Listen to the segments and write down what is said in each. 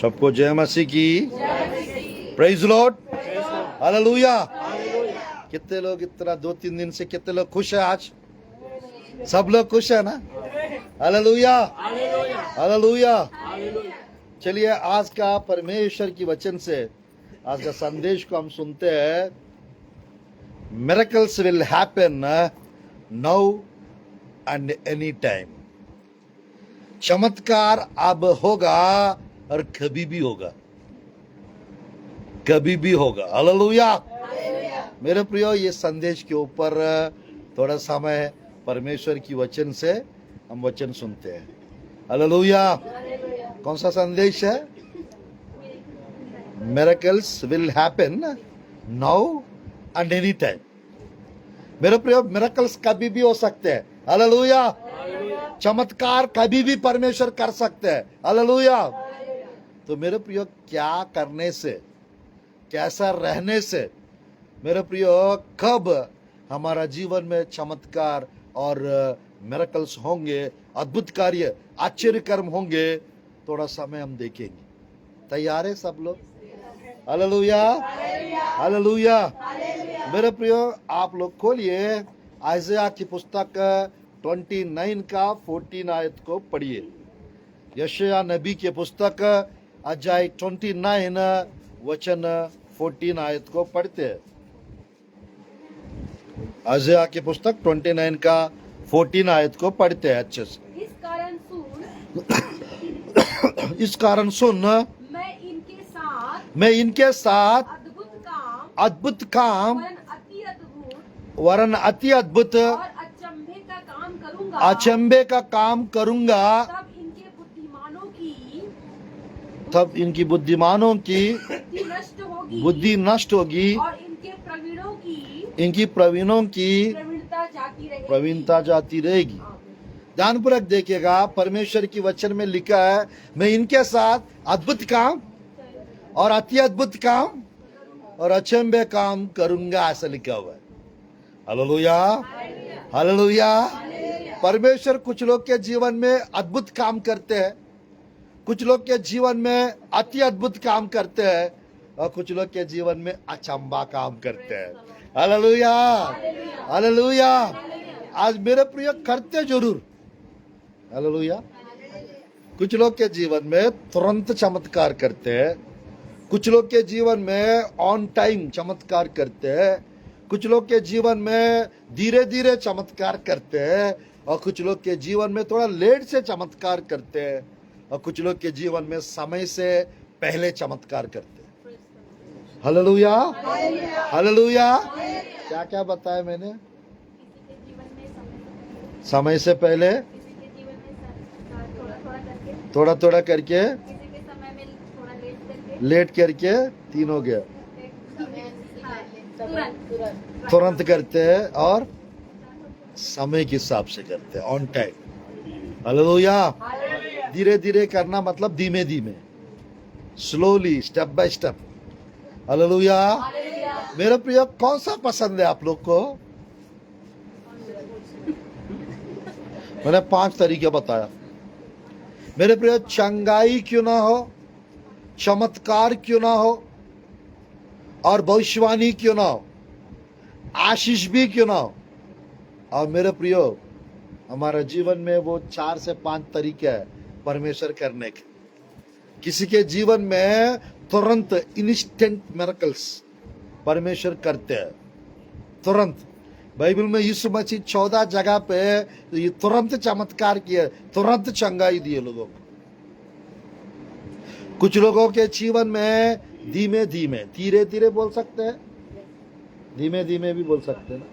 सबको जय मसीह की। Praise Lord, hallelujah. कितने लोग इतना 2-3 दिन से कितने लोग खुश है? आज सब लोग खुश है ना? Hallelujah, hallelujah. चलिए आज का परमेश्वर की वचन से आज का संदेश को हम सुनते हैं। Miracles will happen now and any time. चमत्कार अब होगा और कभी भी होगा, कभी भी होगा। हालेलुया। मेरे प्रियो, ये संदेश के ऊपर थोड़ा समय परमेश्वर की वचन से हम वचन सुनते हैं। हालेलुया। कौन सा संदेश है? Miracles will happen now and any time. मेरे प्रियो, मिरेकल्स कभी भी हो सकते हैं। हालेलुया। चमत्कार कभी भी परमेश्वर कर सकते हैं। हालेलुया। तो मेरे प्रियो, क्या करने से, कैसा रहने से मेरे प्रियो कब हमारा जीवन में चमत्कार और मिरेकल्स होंगे, अद्भुत कार्य, आश्चर्य कर्म होंगे, थोड़ा समय हम देखेंगे। तैयार है सब लोग? Hallelujah, hallelujah. मेरे प्रियो, आप लोग खोलिए आइज़ाया की पुस्तक 29 का 14 आयत को पढ़िए। यशायाह नबी की पुस्तक अध्याय 29 वचन 14 आयत को पढ़ते हैं। यशायाह की पुस्तक 29 का 14 आयत को पढ़ते हैं अच्छे से। इस कारण सुन मैं इनके साथ अद्भुत काम वरन अति अद्भुत अचंभे का काम करूंगा। तब इनकी बुद्धिमानों की बुद्धि नष्ट होगी और इनकी प्रवीणों की प्रवीणता जाती रहेगी। ध्यानपूर्वक देखिएगा, परमेश्वर की वचन में लिखा है, मैं इनके साथ अद्भुत काम और अति अद्भुत काम और अचंभे काम करूंगा, ऐसा लिखा हुआ है। Hallelujah, hallelujah. परमेश्वर कुछ लोग के जीवन में अद्भुत काम करते हैं, कुछ लोग के जीवन में अति अद्भुत काम करते हैं और कुछ लोग के जीवन में अचंभा काम करते हैं। Hallelujah, hallelujah. आज मेरे प्रिय करते जरूर। हालेलुया। कुछ लोग के जीवन में तुरंत चमत्कार करते हैं, कुछ लोग के जीवन में ऑन टाइम चमत्कार करते हैं, कुछ लोग के जीवन में धीरे धीरे चमत्कार करते हैं और कुछ लोग के जीवन में थोड़ा लेट से चमत्कार करते हैं और कुछ लोग के जीवन में समय से पहले चमत्कार करते हैं। Hallelujah, hallelujah. क्या क्या बताया मैंने? समय से पहले, थोड़ा थोड़ा करके, लेट करके, 3 हो गया। तुरंत करते हैं और समय के हिसाब से करते हैं, ऑन टाइम। हालेलुया। धीरे धीरे करना मतलब धीमे धीमे, slowly, step by step. Hallelujah. मेरे प्रिय, कौन सा पसंद है आप लोग को? मैंने 5 तरीके बताया। मेरे प्रिय, चंगाई क्यों ना हो, चमत्कार क्यों ना हो और भविष्यवाणी क्यों ना हो, आशीष भी क्यों ना हो, और मेरे प्रियो हमारा जीवन में वो 4 से 5 तरीके हैं परमेश्वर करने के। किसी के जीवन में तुरंत इंस्टेंट मिरेकल्स परमेश्वर करते हैं, तुरंत। बाइबल में यीशु मसीह 14 जगह पे ये तुरंत चमत्कार किए, तुरंत चंगाई दिए लोगों को। कुछ लोगों के जीवन में धीमे धीमे, धीरे धीरे बोल सकते हैं, धीमे धीमे भी बोल सकते हैं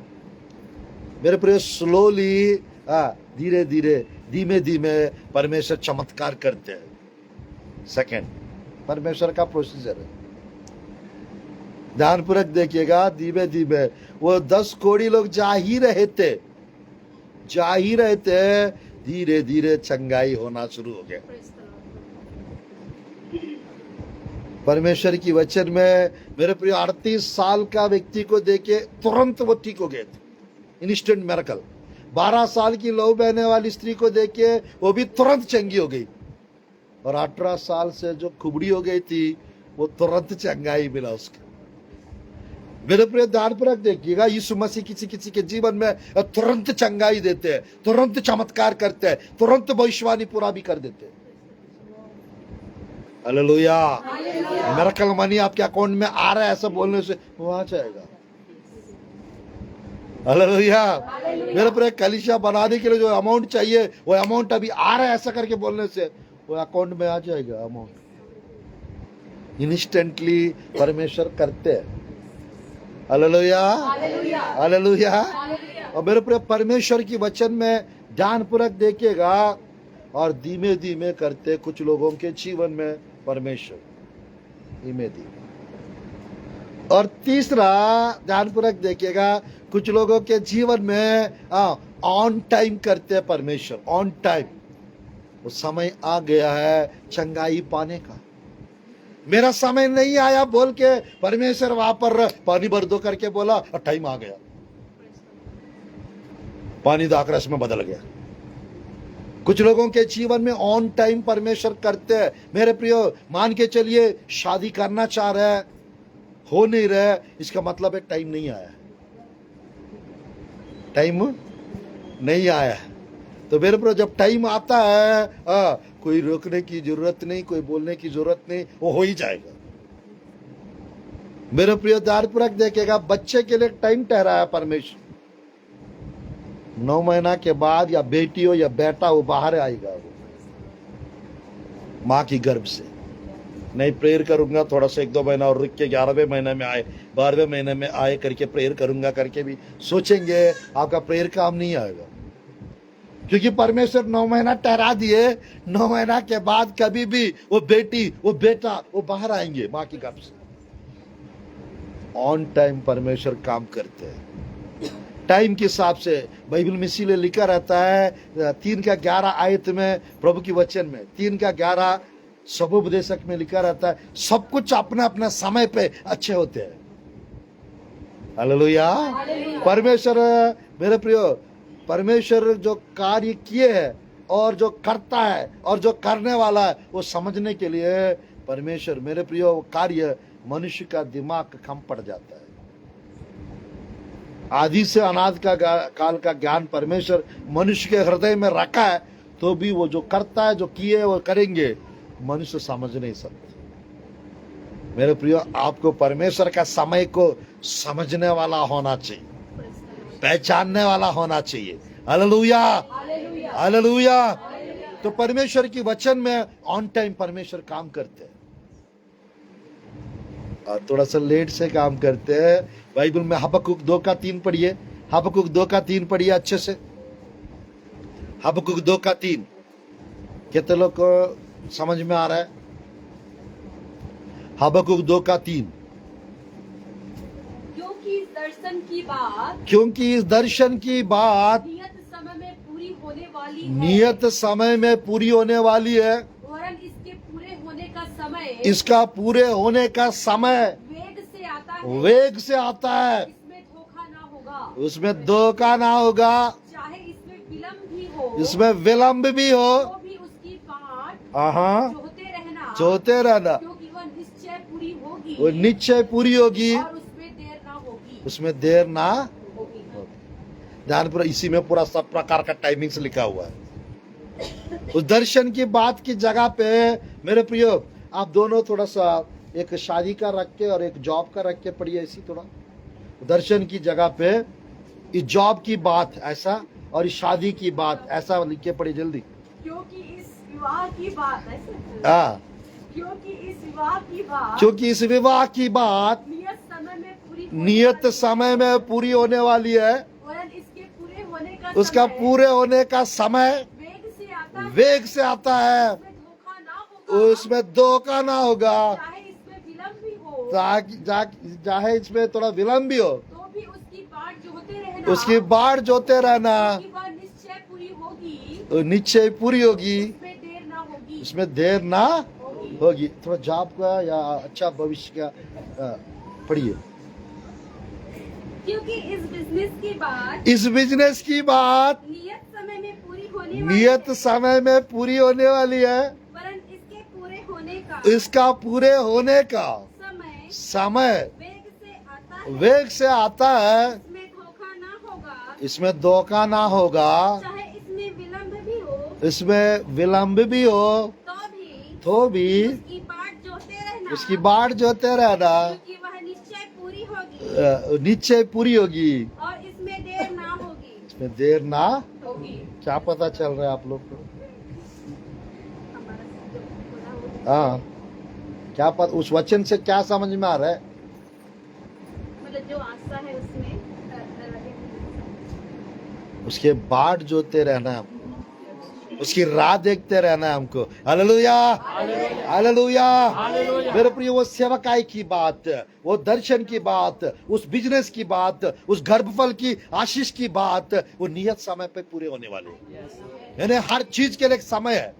मेरे प्रिय। स्लोली, धीरे धीरे, धीमे धीमे परमेश्वर चमत्कार करते हैं। सेकंड, परमेश्वर का प्रोसीजर है। ध्यानपूर्वक देखिएगा, धीमे धीमे। वो 10 कोढ़ी लोग जा ही रहे थे, धीरे धीरे चंगाई होना शुरू हो गया। परमेश्वर की वचन में मेरे प्रिय 38 साल का व्यक्ति को देखे तुरंत वो ठीक हो गए थे, इंस्टेंट मिरेकल। 12 साल की लहू बहने वाली स्त्री को देखे, वो भी तुरंत चंगी हो गई। और 18 साल से जो कुबड़ी हो गई थी वो तुरंत चंगाई मिला उसको। मेरे प्रिय ध्यानपूर्वक देखिएगा, यीशु मसीह किसी किसी के जीवन में तुरंत चंगाई देते हैं, तुरंत चमत्कार करते हैं, तुरंत भविष्यवाणी पूरा भी कर देते हैं। हालेलुया। मिरेकल मनी आपके अकाउंट में आ रहा है ऐसा बोलने से वो आ जाएगा। हालेलुया। मेरे प्रिय कलीसिया बनाने के लिए जो अमाउंट चाहिए वो अमाउंट अभी आ रहा है ऐसा करके बोलने से वो अकाउंट में आ जाएगा। अमाउंट इंस्टेंटली परमेश्वर करते हैं। Hallelujah, hallelujah. और मेरे प्रिय परमेश्वर की वचन में ध्यानपूर्वक देखिएगा और धीमे धीमे करते कुछ लोगों के जीवन में परमेश्वर धीमे धीमे। और तीसरा ध्यानपूर्वक देखिएगा, कुछ लोगों के जीवन में ऑन टाइम करते हैं परमेश्वर। ऑन टाइम वो समय आ गया है चंगाई पाने का, मेरा समय नहीं आया बोल के परमेश्वर वहां पर पानी भर दो करके बोला और टाइम आ गया, पानी दाखरस में बदल गया। कुछ लोगों के जीवन में ऑन टाइम परमेश्वर करते हैं। मेरे प्रियो, मान के चलिए शादी करना चाह रहे हैं, हो नहीं रहा है, इसका मतलब है टाइम नहीं आया, टाइम नहीं आया। तो मेरे प्रियो, जब टाइम आता है कोई रोकने की जरूरत नहीं, कोई बोलने की जरूरत नहीं, वो हो ही जाएगा। मेरे प्रिय ध्यानपूर्वक देखेगा, बच्चे के लिए टाइम ठहराया परमेश्वर। 9 महीना के बाद या बेटी हो या बेटा वो बाहर आएगा, वो माँ की गर्भ से। नहीं प्रेयर करूंगा थोड़ा सा 1-2 महीना और रुक के 11वें महीने में आए, 12वें महीने में आए करके प्रेयर करूंगा करके भी सोचेंगे, आपका प्रेयर काम नहीं आएगा। क्योंकि परमेश्वर 9 महीना ठहरा दिए, 9 महीना के बाद कभी भी वो बेटी वो बेटा वो बाहर आएंगे माँ की गर्भ से। ऑन टाइम परमेश्वर काम करते हैं, टाइम के हिसाब से। बाइबल में इसीलिए लिखा रहता है 3:11 आयत में, प्रभु की वचन में 3:11 सबोपदेशक में लिखा रहता है, सब कुछ अपने अपने समय पे अच्छे होते हैं। हालेलुया। परमेश्वर, मेरे प्रियो, परमेश्वर जो कार्य किए हैं और जो करता है और जो करने वाला है वो समझने के लिए परमेश्वर, मेरे प्रियो, कार्य मनुष्य का दिमाग कम पड़ जाता है। आदि से अनादि का काल का ज्ञान परमेश्वर मनुष्य के हृदय में रखा है, तो भी वो जो करता है, जो किए वो करेंगे, मनुष्य समझ नहीं सकते। मेरे प्रियो, आपको परमेश्वर का समय को समझने वाला होना चाहिए, पहचानने वाला होना चाहिए। Hallelujah, hallelujah. तो परमेश्वर की वचन में ऑन टाइम परमेश्वर काम करते हैं और थोड़ा सा लेट से काम करते हैं। बाइबल में हबक्कुक 2:3 पढ़िए, हबक्कुक 2:3 पढ़िए अच्छे से। हबक्कुक 2:3 कितने लोग को समझ में आ रहा है? हबक्कुक 2:3। क्योंकि इस दर्शन की बात नियत समय में पूरी होने वाली है, नियत समय में पूरी होने वाली है, वरन इसके पूरे होने का समय, इसका पूरे होने का समय वेग से आता है, वेग से आता है, इसमें धोखा ना होगा, उसमें धोखा ना होगा, चाहे इसमें विलम्ब भी हो, इसमें विलंब भी हो, तो भी उसकी बाट हाँ जोहते रहना, क्योंकि वह निश्चय पूरी होगी, वो निश्चय पूरी होगी, और उसमें देर ना होगी, उसमें देर ना होगी। ध्यान पूरा, इसी में पूरा सब प्रकार का टाइमिंग्स लिखा हुआ है। उस दर्शन की बात की जगह पे मेरे प्रियो, आप दोनों थोड़ा सा एक शादी का रख के और एक जॉब का रख के पढ़िए। इसी थोड़ा दर्शन की जगह पे इस जॉब की बात ऐसा और इस शादी की बात ऐसा लिख के पढ़िए जल्दी। क्योंकि इस विवाह की बात हाँ, क्योंकि इस विवाह की बात क्योंकि इस विवाह की बात नियत समय में पूरी होने वाली है, वरन इसके पूरे होने का उसका समय पूरे होने का समय वेग से आता है, उसमें धोखा ना होगा, चाहे इसमें विलम्ब भी हो, चाहे इसमें थोड़ा विलम्ब भी हो, तो भी उसकी बाट जोहते रहना, उसकी बाट जोते रहना, कि वह निश्चय पूरी होगी, तो निश्चय पूरी होगी, इसमें देर ना होगी, उसमें देर ना होगी। थोड़ा जॉब का या अच्छा भविष्य का पढ़िए। क्योंकि इस बिजनेस की बात इस बिजनेस की बात नियत समय में पूरी नियत समय में पूरी होने वाली है, वरन इसके पूरे होने का इसका पूरे होने का समय समय वेग से आता है। वेग से आता है, इसमें धोखा ना होगा, इसमें धोखा ना होगा, चाहे इसमें विलंब भी हो इसमें विलंब भी हो तो भी भी उसकी बाट जोते रहना, उसकी बाट जोते रहना, क्योंकि वह निश्चय पूरी होगी निश्चय पूरी होगी, और इसमें देर ना होगी। इसमें देर ना। होगी क्या पता चल रहा है आप लोग को? हमारा जो पूरा होगी। हाँ, क्या पता उस वचन से क्या समझ में आ रहा है? मतलब जो आशा है उसमें उसके बाट जोते रहना है हमको, उसकी राह देखते रहना है हमको। Hallelujah, hallelujah. मेरे प्रिय, वो सेवकाई की बात, वो दर्शन की बात, उस बिजनेस की बात, उस गर्भफल की आशीष की बात, वो नियत समय पे पूरे होने वाले हैं। यानी हर चीज के लिए एक समय है।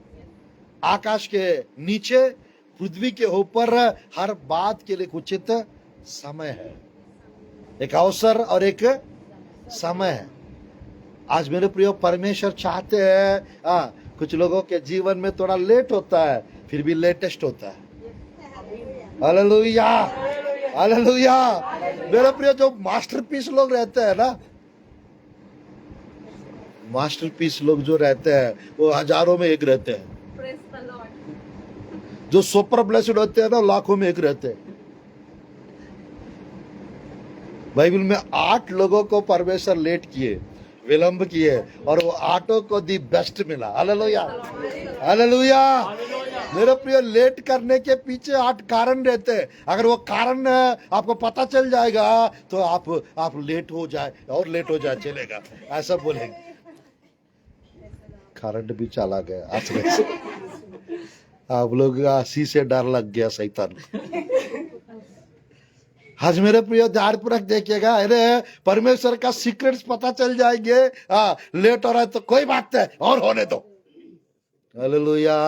आकाश के नीचे, पृथ्वी के ऊपर, हर बात के लिए एक उचित समय है, एक अवसर और एक समय है। आज मेरे प्रियो, परमेश्वर चाहते हैं, कुछ लोगों के जीवन में थोड़ा लेट होता है, फिर भी लेटेस्ट होता है। Hallelujah, hallelujah. मेरे प्रियो, जो मास्टरपीस लोग रहते हैं ना, मास्टरपीस लोग जो रहते हैं वो हजारों में एक रहते हैं। Praise the Lord। जो सुपर ब्लेस्ड होते हैं ना, लाखों में एक रहते हैं। बाइबल में 8 लोगों को परमेश्वर लेट किए, विलंब किए, और वो 8 को दी बेस्ट मिला। Hallelujah, hallelujah. मेरे प्रिय, लेट करने के पीछे 8 कारण रहते हैं। अगर वो कारण आपको पता चल जाएगा तो आप लेट हो जाए और लेट हो जाए चलेगा, ऐसा बोलेंगे। करंट भी चला गया आसरे से, आप लोग आसी से डर लग गया शैतान को। आज मेरे प्रिय, ध्यानपूर्वक देखिएगा। अरे परमेश्वर का सीक्रेट्स पता चल जाएंगे। लेट हो रहा है तो कोई बात नहीं, और होने दो। Hallelujah,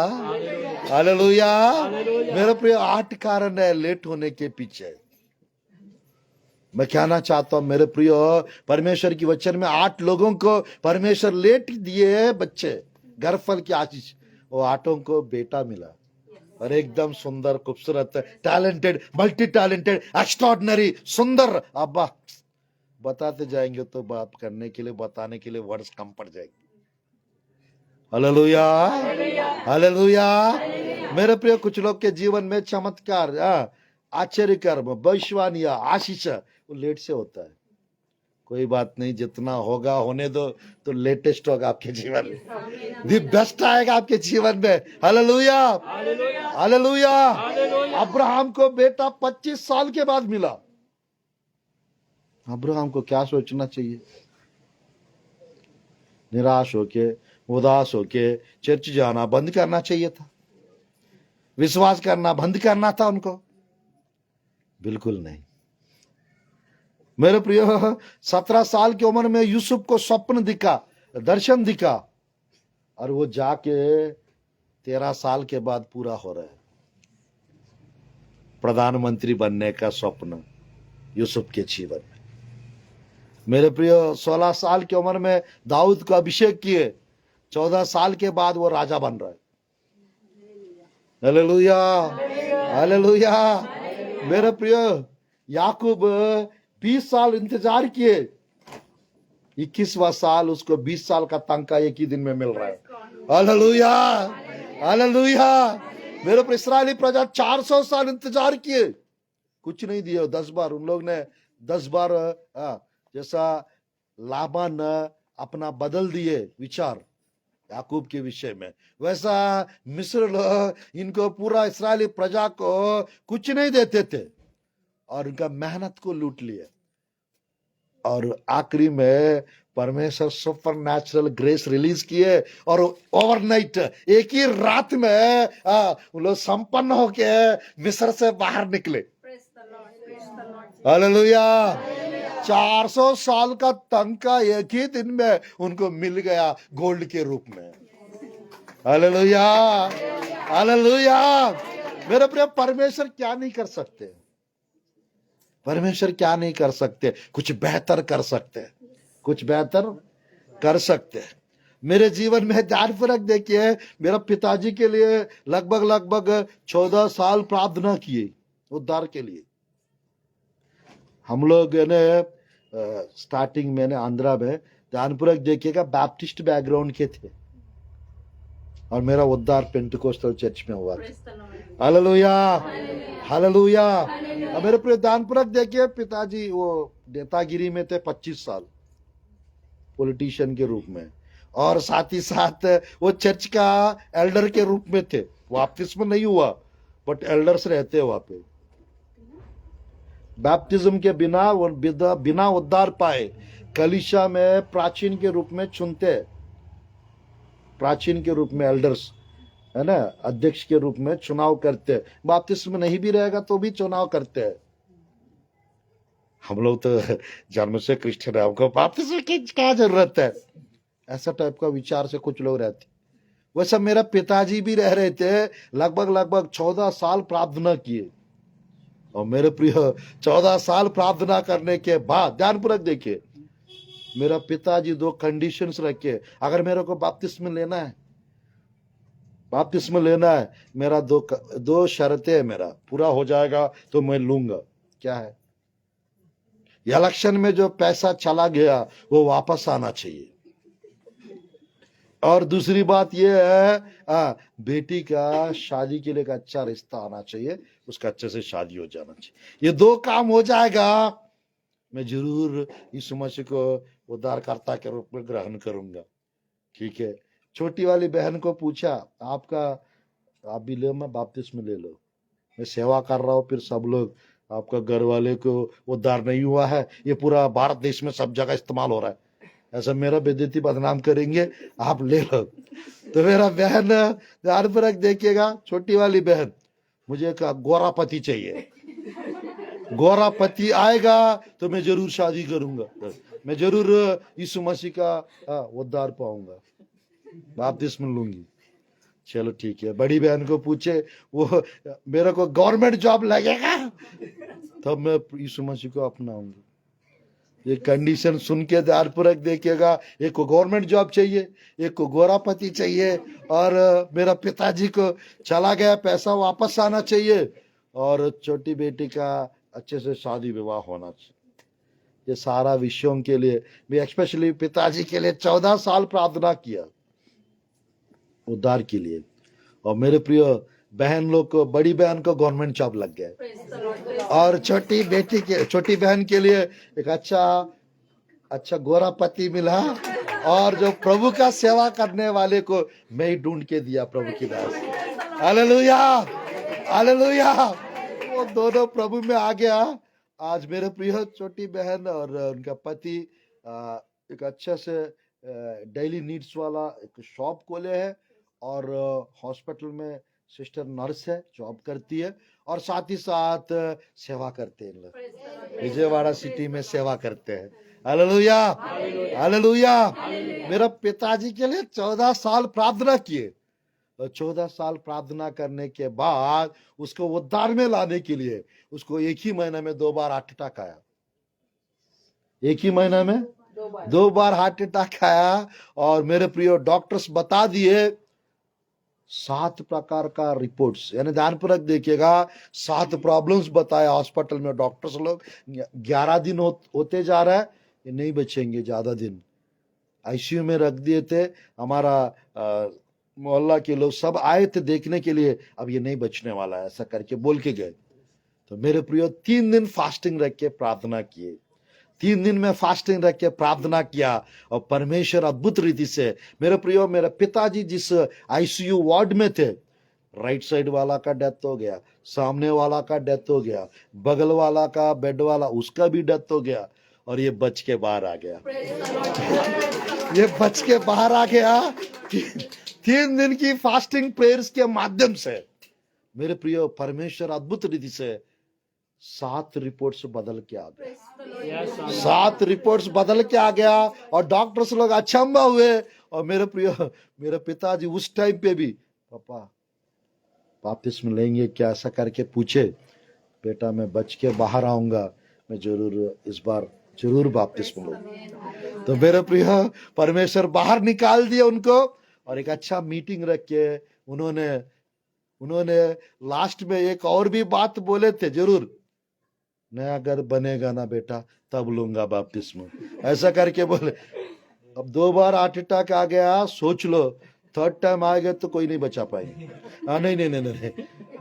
hallelujah. मेरे प्रिय, 8 कारण है लेट होने के पीछे। मैं कहना चाहता हूं मेरे प्रियो, परमेश्वर की वचन में 8 लोगों को परमेश्वर लेट दिए बच्चे, गर्भफल की आशीष। वो 8 को बेटा मिला, और एकदम सुंदर, खूबसूरत, टैलेंटेड, मल्टी टैलेंटेड, एक्स्ट्रॉर्डिनरी, सुंदर। अब्बा बताते जाएंगे तो बात करने के लिए, बताने के लिए वर्ड्स कम पड़ जाएंगे। Hallelujah, hallelujah. मेरे प्रिय, कुछ लोग के जीवन में चमत्कार, आश्चर्य कर्म, भविष्यवाणी, आशीष, वो लेट से होता है। कोई बात नहीं, जितना होगा होने दो, तो लेटेस्ट होगा आपके जीवन में, दी बेस्ट आएगा आपके जीवन में। Hallelujah, hallelujah. अब्राहम को बेटा 25 साल के बाद मिला। अब्राहम को क्या सोचना चाहिए? निराश होके, उदास होके चर्च जाना बंद करना चाहिए था, विश्वास करना बंद करना था उनको? बिल्कुल नहीं। मेरे प्रिय, 17 साल की उम्र में यूसुफ को स्वप्न दिखा, दर्शन दिखा, और वो जाके 13 साल के बाद पूरा हो रहा है। प्रधानमंत्री बनने का स्वप्न यूसुफ के जीवन में। मेरे प्रिय, 16 साल की उम्र में दाऊद को अभिषेक किए, 14 साल के बाद वो राजा बन रहा है। Hallelujah, hallelujah. मेरे प्रिय, याकूब 20 साल इंतजार किए, 21वां साल उसको 20 साल का तनख्वाह एक ही दिन में मिल रहा है। Hallelujah, hallelujah. मेरे पर इस्राएली प्रजा 400 साल इंतजार किए, कुछ नहीं दिया। 10 बार उन लोग ने 10 बार जैसा लाबान अपना बदल दिए विचार याकूब के विषय में, वैसा मिस्र लोग इनको, पूरा इस्राएली प्रजा को कुछ नहीं देते थे, और उनका मेहनत को लूट लिया। और आखिरी में परमेश्वर सुपर नेचुरल ग्रेस रिलीज किए, और ओवरनाइट, एक ही रात में उन लोग संपन्न होके मिस्र से बाहर निकले। हालेलुया। 400 साल का तनख्वाह एक ही दिन में उनको मिल गया गोल्ड के रूप में। Hallelujah, hallelujah. मेरे प्रिय, परमेश्वर क्या नहीं कर सकते? परमेश्वर क्या नहीं कर सकते? कुछ बेहतर कर सकते, कुछ बेहतर कर सकते। मेरे जीवन में ध्यानपूर्वक देखिए, मेरा पिताजी के लिए लगभग 14 साल प्रार्थना किए उद्धार के लिए। हम लोग ने स्टार्टिंग में आंध्रा में ध्यानपूर्वक देखिएगा बैप्टिस्ट बैकग्राउंड के थे, और मेरा उद्धार पेंटिकोस्टल चर्च में हुआ था। Hallelujah, hallelujah. अब मेरे प्रिय ध्यानपूर्वक देखिए, पिताजी वो नेतागिरी में थे 25 साल पॉलिटिशियन के रूप में, और साथ ही साथ वो चर्च का एल्डर के रूप में थे। बपतिस्मा नहीं हुआ बट एल्डर्स रहते वहां पे। बैप्टिज्म के बिना वो बिना उद्धार पाए कलीसिया में प्राचीन के रूप में चुनते, प्राचीन के रूप में एल्डर्स है ना, अध्यक्ष के रूप में चुनाव करते। बपतिस्मा नहीं भी रहेगा तो भी चुनाव करते हैं। हम लोग तो जन्म से क्रिश्चियन है, हमको बपतिस्मा की क्या जरूरत है, ऐसा टाइप का विचार से कुछ लोग रहते। वैसा मेरा पिताजी भी रह रहे थे, लगभग 14 साल प्रार्थना किए। और मेरे प्रिय 14 साल प्रार्थना करने के बाद ध्यानपूर्वक देखिए, मेरा पिताजी 2 कंडीशंस रखे। अगर मेरे को बपतिस्मा लेना है, बपतिस्मा लेना है, मेरा दो शर्तें मेरा पूरा हो जाएगा तो मैं लूंगा। क्या है? इलेक्शन में जो पैसा चला गया वो वापस आना चाहिए, और दूसरी बात ये है बेटी का शादी के लिए एक अच्छा रिश्ता आना चाहिए, उसका अच्छे से शादी हो जाना चाहिए। ये 2 काम हो जाएगा, मैं जरूर यीशु मसीह को उद्धारकर्ता के रूप में ग्रहण करूंगा। ठीक है। छोटी वाली बहन को पूछा, आप भी ले, मैं बपतिस्मा ले लो, मैं सेवा कर रहा हूँ, फिर सब लोग आपका घर वाले को उद्धार नहीं हुआ है, ये पूरा भारत देश में सब जगह इस्तेमाल हो रहा है, ऐसा मेरा बेइज्जती बदनाम करेंगे, आप ले लो। तो मेरा बहन ध्यानपूर्वक देखिएगा, छोटी वाली बहन, मुझे कहा गोरा पति चाहिए, गोरा पति आएगा तो मैं जरूर शादी करूंगा, मैं जरूर यीशु मसीह का उद्धार पाऊंगा, बपतिस्मा लूंगी। चलो ठीक है। बड़ी बहन को पूछे, वो मेरे को गवर्नमेंट जॉब लगेगा तब मैं यीशु मसीह को अपनाऊंगी। ये कंडीशन सुन के ध्यानपूर्वक देखिएगा, एक को गवर्नमेंट जॉब चाहिए, एक को गोरा पति चाहिए, और मेरा पिताजी को चला गया पैसा वापस आना चाहिए, और छोटी बेटी का अच्छे से शादी विवाह होना चाहिए। ये सारा विषयों के लिए मैं स्पेशली पिताजी के लिए 14 साल प्रार्थना किया उद्धार के लिए। और मेरे प्रिय बहन लोग को, बड़ी बहन को गवर्नमेंट जॉब लग गया, और छोटी बहन के लिए एक अच्छा गोरा पति मिला, और जो प्रभु का सेवा करने वाले को मैं ही ढूंढ के दिया, प्रभु की दास। Hallelujah, hallelujah. वो दोनों प्रभु में आ गया। आज मेरे प्रिय छोटी बहन और उनका पति एक अच्छा से डेली नीड्स वाला एक शॉप खोले है, और हॉस्पिटल में सिस्टर नर्स है, जॉब करती है, और साथ ही साथ सेवा करते हैं। लोग विजयवाड़ा सिटी में सेवा करते हैं। Hallelujah, hallelujah. मेरा पिताजी के लिए 14 साल प्रार्थना किए, और 14 साल प्रार्थना करने के बाद उसको उद्धार में लाने के लिए उसको एक ही महीने में 2 बार हार्ट अटैक आया। एक ही महीने में 2 बार हार्ट अटैक आया, और मेरे प्रिय डॉक्टर्स बता दिए 7 प्रकार का रिपोर्ट्स, यानी ध्यानपूर्वक देखिएगा, 7 प्रॉब्लम्स बताया हॉस्पिटल में डॉक्टर्स लोग। 11 दिन होते जा रहा है, ये नहीं बचेंगे ज्यादा दिन, आईसीयू में रख दिए थे। हमारा मोहल्ला के लोग सब आए थे देखने के लिए, अब ये नहीं बचने वाला है, ऐसा करके बोल के गए। तो मेरे प्रियो 3 दिन फास्टिंग रख के प्रार्थना किए, 3 दिन में फास्टिंग रख के प्रार्थना किया, और परमेश्वर अद्भुत रीति से, मेरे प्रियो, मेरे पिताजी जिस आईसीयू वार्ड में थे, राइट साइड वाला का डेथ हो गया, सामने वाला का डेथ हो गया, बगल वाला का बेड वाला उसका भी डेथ हो गया, और ये बच के बाहर आ गया। ये बच के बाहर आ गया 3 दिन की फास्टिंग प्रेयर्स के माध्यम से। मेरे प्रियो, परमेश्वर अद्भुत रीति से 7 रिपोर्ट्स बदल के आ गया, 7 रिपोर्ट्स बदल के आ गया, और डॉक्टर्स लोग अचंभा हुए। और मेरे प्रियो, मेरे पिताजी उस टाइम पे भी, पापा बपतिस्मा लेंगे क्या, ऐसा करके पूछे। बेटा, मैं बच के बाहर आऊंगा, मैं जरूर इस बार जरूर बपतिस्मा लूंगा। तो मेरे प्रिय परमेश्वर बाहर निकाल दिया उनको और एक अच्छा मीटिंग रख के उन्होंने उन्होंने लास्ट में एक और भी बात बोले थे, जरूर नया घर बनेगा ना बेटा तब लूंगा बपतिस्मा, ऐसा करके बोले। अब 2 बार हार्ट अटैक आ गया, सोच लो 3rd टाइम आएगा तो कोई नहीं बचा पाएंगे। नहीं नहीं नहीं नहीं,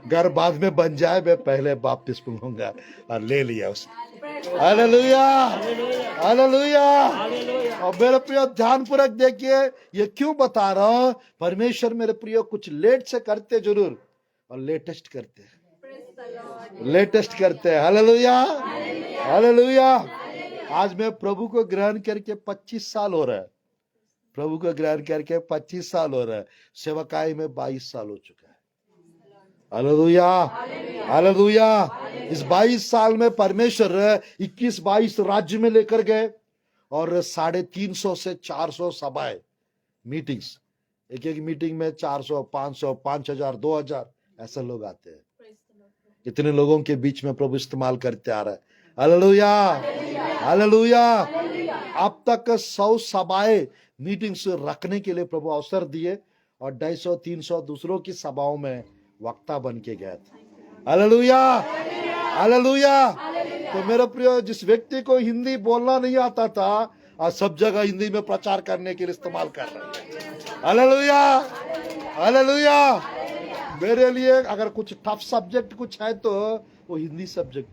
घर बाद में बन जाए, मैं पहले बपतिस्मा लूंगा और ले लिया उसने। Hallelujah hallelujah. और मेरे प्रिय ध्यान पूर्वक देखिए, ये क्यों बता रहा हूं, परमेश्वर मेरे प्रिय कुछ लेट से करते जरूर और लेटेस्ट करते हैं, लेटेस्ट करते हैं। Hallelujah hallelujah. आज मैं प्रभु को ग्रहण करके 25 साल हो रहा है, प्रभु को ग्रहण करके 25 साल हो रहा है, सेवकाई में 22 साल हो चुका है। Hallelujah hallelujah. इस 22 साल में परमेश्वर 21-22 राज्य में लेकर गए और 350 से 400 सभाएं, मीटिंग्स, एक एक मीटिंग में 400 500 5000 2000 ऐसे लोग आते हैं। इतने लोगों के बीच में प्रभु इस्तेमाल करते आ रहा है। Hallelujah hallelujah. अब तक 100 सभाएं मीटिंग्स रखने के लिए प्रभु अवसर दिए और 250-300 दूसरों की सभाओं में वक्ता बन के गया था। Hallelujah hallelujah. तो मेरे प्रिय, जिस व्यक्ति को हिंदी बोलना नहीं आता था, आज सब जगह हिंदी में प्रचार करने के लिए इस्तेमाल कर रहे हैं। Hallelujah hallelujah. मेरे लिए अगर कुछ टफ सब्जेक्ट कुछ है तो वो हिंदी सब्जेक्ट।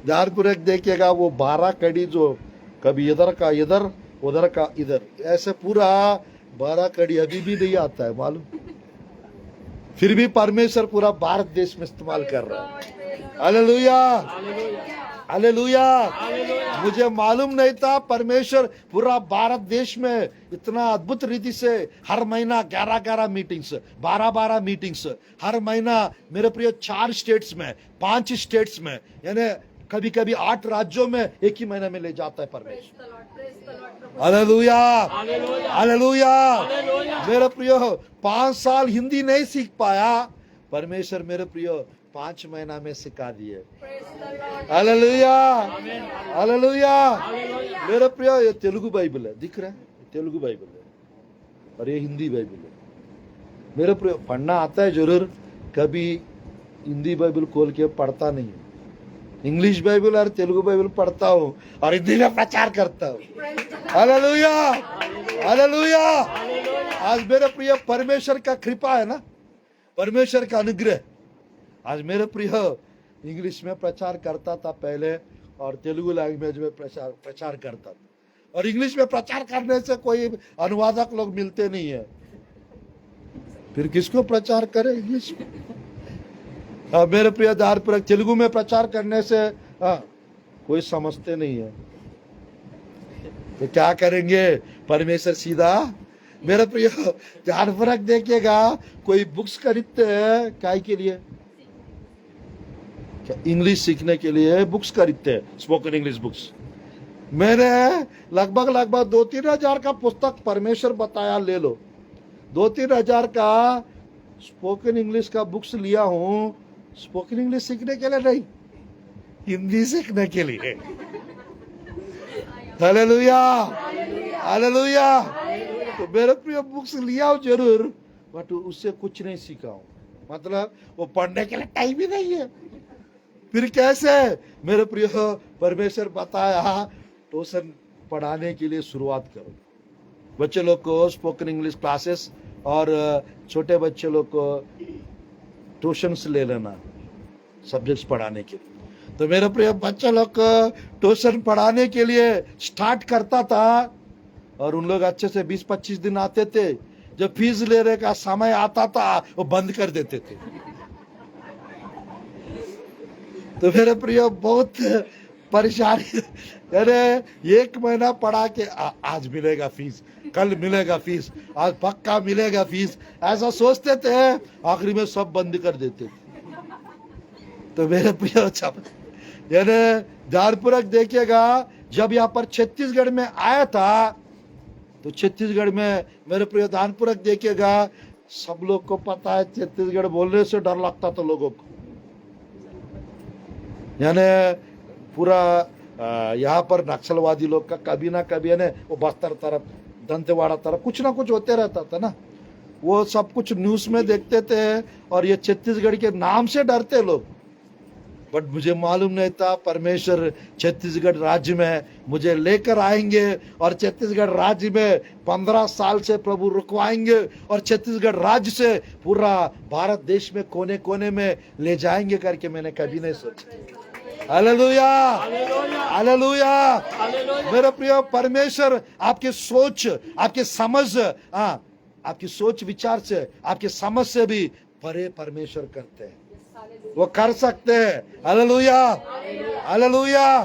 ध्यानपूर्वक देखिएगा, वो 12 कड़ी जो कभी इधर का इधर उधर का इधर, ऐसे पूरा 12 कड़ी अभी भी नहीं आता है मालूम, फिर भी परमेश्वर पूरा भारत देश में इस्तेमाल कर रहा है। Hallelujah hallelujah. मुझे मालूम नहीं था परमेश्वर पूरा भारत देश में इतना अद्भुत रीति से हर महीना 11-11 मीटिंग्स, 12-12 मीटिंग्स हर महीना, मेरे प्रिय 4 स्टेट्स में, 5 स्टेट्स में, यानी कभी कभी 8 राज्यों में एक ही महीने में ले जाता है परमेश्वर। Hallelujah hallelujah. मेरे प्रिय 5 साल हिंदी नहीं सीख पाया, परमेश्वर मेरे प्रिय 5 महीना में सिखा दिए। Hallelujah hallelujah. मेरे प्रिय, ये तेलुगु बाइबल है, दिख रहा है, तेलुगु बाइबल है और ये हिंदी बाइबल है। मेरे प्रिय, पढ़ना आता है जरूर, कभी हिंदी बाइबल खोल के पढ़ता नहीं है। इंग्लिश बाइबल और तेलुगु बाइबल पढ़ता हूँ और हिंदी में प्रचार करता हूँ। Hallelujah hallelujah. आज मेरे प्रिय परमेश्वर का कृपा है ना, परमेश्वर का अनुग्रह। आज मेरे प्रिय इंग्लिश में प्रचार करता था पहले और तेलुगु लैंग्वेज में प्रचार करता था, और इंग्लिश में प्रचार करने से कोई अनुवादक लोग मिलते नहीं है, फिर किसको प्रचार करे इंग्लिश में। मेरे प्रिय ध्यानपूर्वक, तेलुगु में प्रचार करने से कोई समझते नहीं है, तो क्या करेंगे परमेश्वर सीधा। मेरे प्रिय ध्यानपूर्वक देखिएगा, कोई बुक्स खरीदते हैं काय के लिए, इंग्लिश सीखने के लिए बुक्स खरीदते हैं, स्पोकन इंग्लिश बुक्स। मैंने लगभग 2-3 हजार का पुस्तक परमेश्वर बताया ले लो, 2-3 हजार का स्पोकन इंग्लिश का बुक्स लिया हूं, स्पोकन इंग्लिश सीखने के लिए नहीं, हिंदी सीखने के लिए। Hallelujah hallelujah. तो मेरे प्रिय बुक्स लिया हूं जरूर, बट उससे कुछ नहीं सीखा हूं, मतलब वो पढ़ने के लिए टाइम ही नहीं है। फिर कैसे मेरे प्रिय परमेश्वर बताया, ट्यूशन पढ़ाने के लिए शुरुआत करो, बच्चे लोग को स्पोकन इंग्लिश क्लासेस और छोटे बच्चे लोग को ट्यूशंस ले लेना सब्जेक्ट्स पढ़ाने के लिए। तो मेरे प्रिय बच्चे लोग को ट्यूशन पढ़ाने के लिए स्टार्ट करता था और उन लोग अच्छे से 20-25 दिन आते थे, जब फीस लेने का समय आता था वो बंद कर देते थे। तो मेरे प्रिय बहुत परेशानी, अरे 1 महीना पढ़ा के आज मिलेगा फीस, कल मिलेगा फीस, आज पक्का मिलेगा फीस, ऐसा सोचते थे, आखिरी में सब बंद कर देते थे। तो मेरे प्रिय यानी ध्यानपूर्वक देखिएगा, जब यहाँ पर छत्तीसगढ़ में आया था, तो छत्तीसगढ़ में मेरे प्रिय ध्यानपूर्वक देखिएगा, सब लोग को पता है छत्तीसगढ़ बोलने से डर लगता था लोगों को, यानी पूरा यहाँ पर नक्सलवादी लोग का कभी ना कभी है ना, वो बस्तर तरफ दंतेवाड़ा तरफ कुछ ना कुछ होते रहता था ना, वो सब कुछ न्यूज में देखते थे और ये छत्तीसगढ़ के नाम से डरते लोग। बट मुझे मालूम नहीं था परमेश्वर छत्तीसगढ़ राज्य में मुझे लेकर आएंगे और छत्तीसगढ़ राज्य में 15 साल से प्रभु रुकवाएंगे और छत्तीसगढ़ राज्य से पूरा भारत देश में कोने कोने में ले जाएंगे करके मैंने कभी नहीं सोचा। Hallelujah, hallelujah. मेरे प्रिय परमेश्वर आपके सोच, आपके समझ, आपकी सोच विचार से, आपके समझ से भी परे परमेश्वर करते हैं, वो कर सकते हैं। Hallelujah, hallelujah.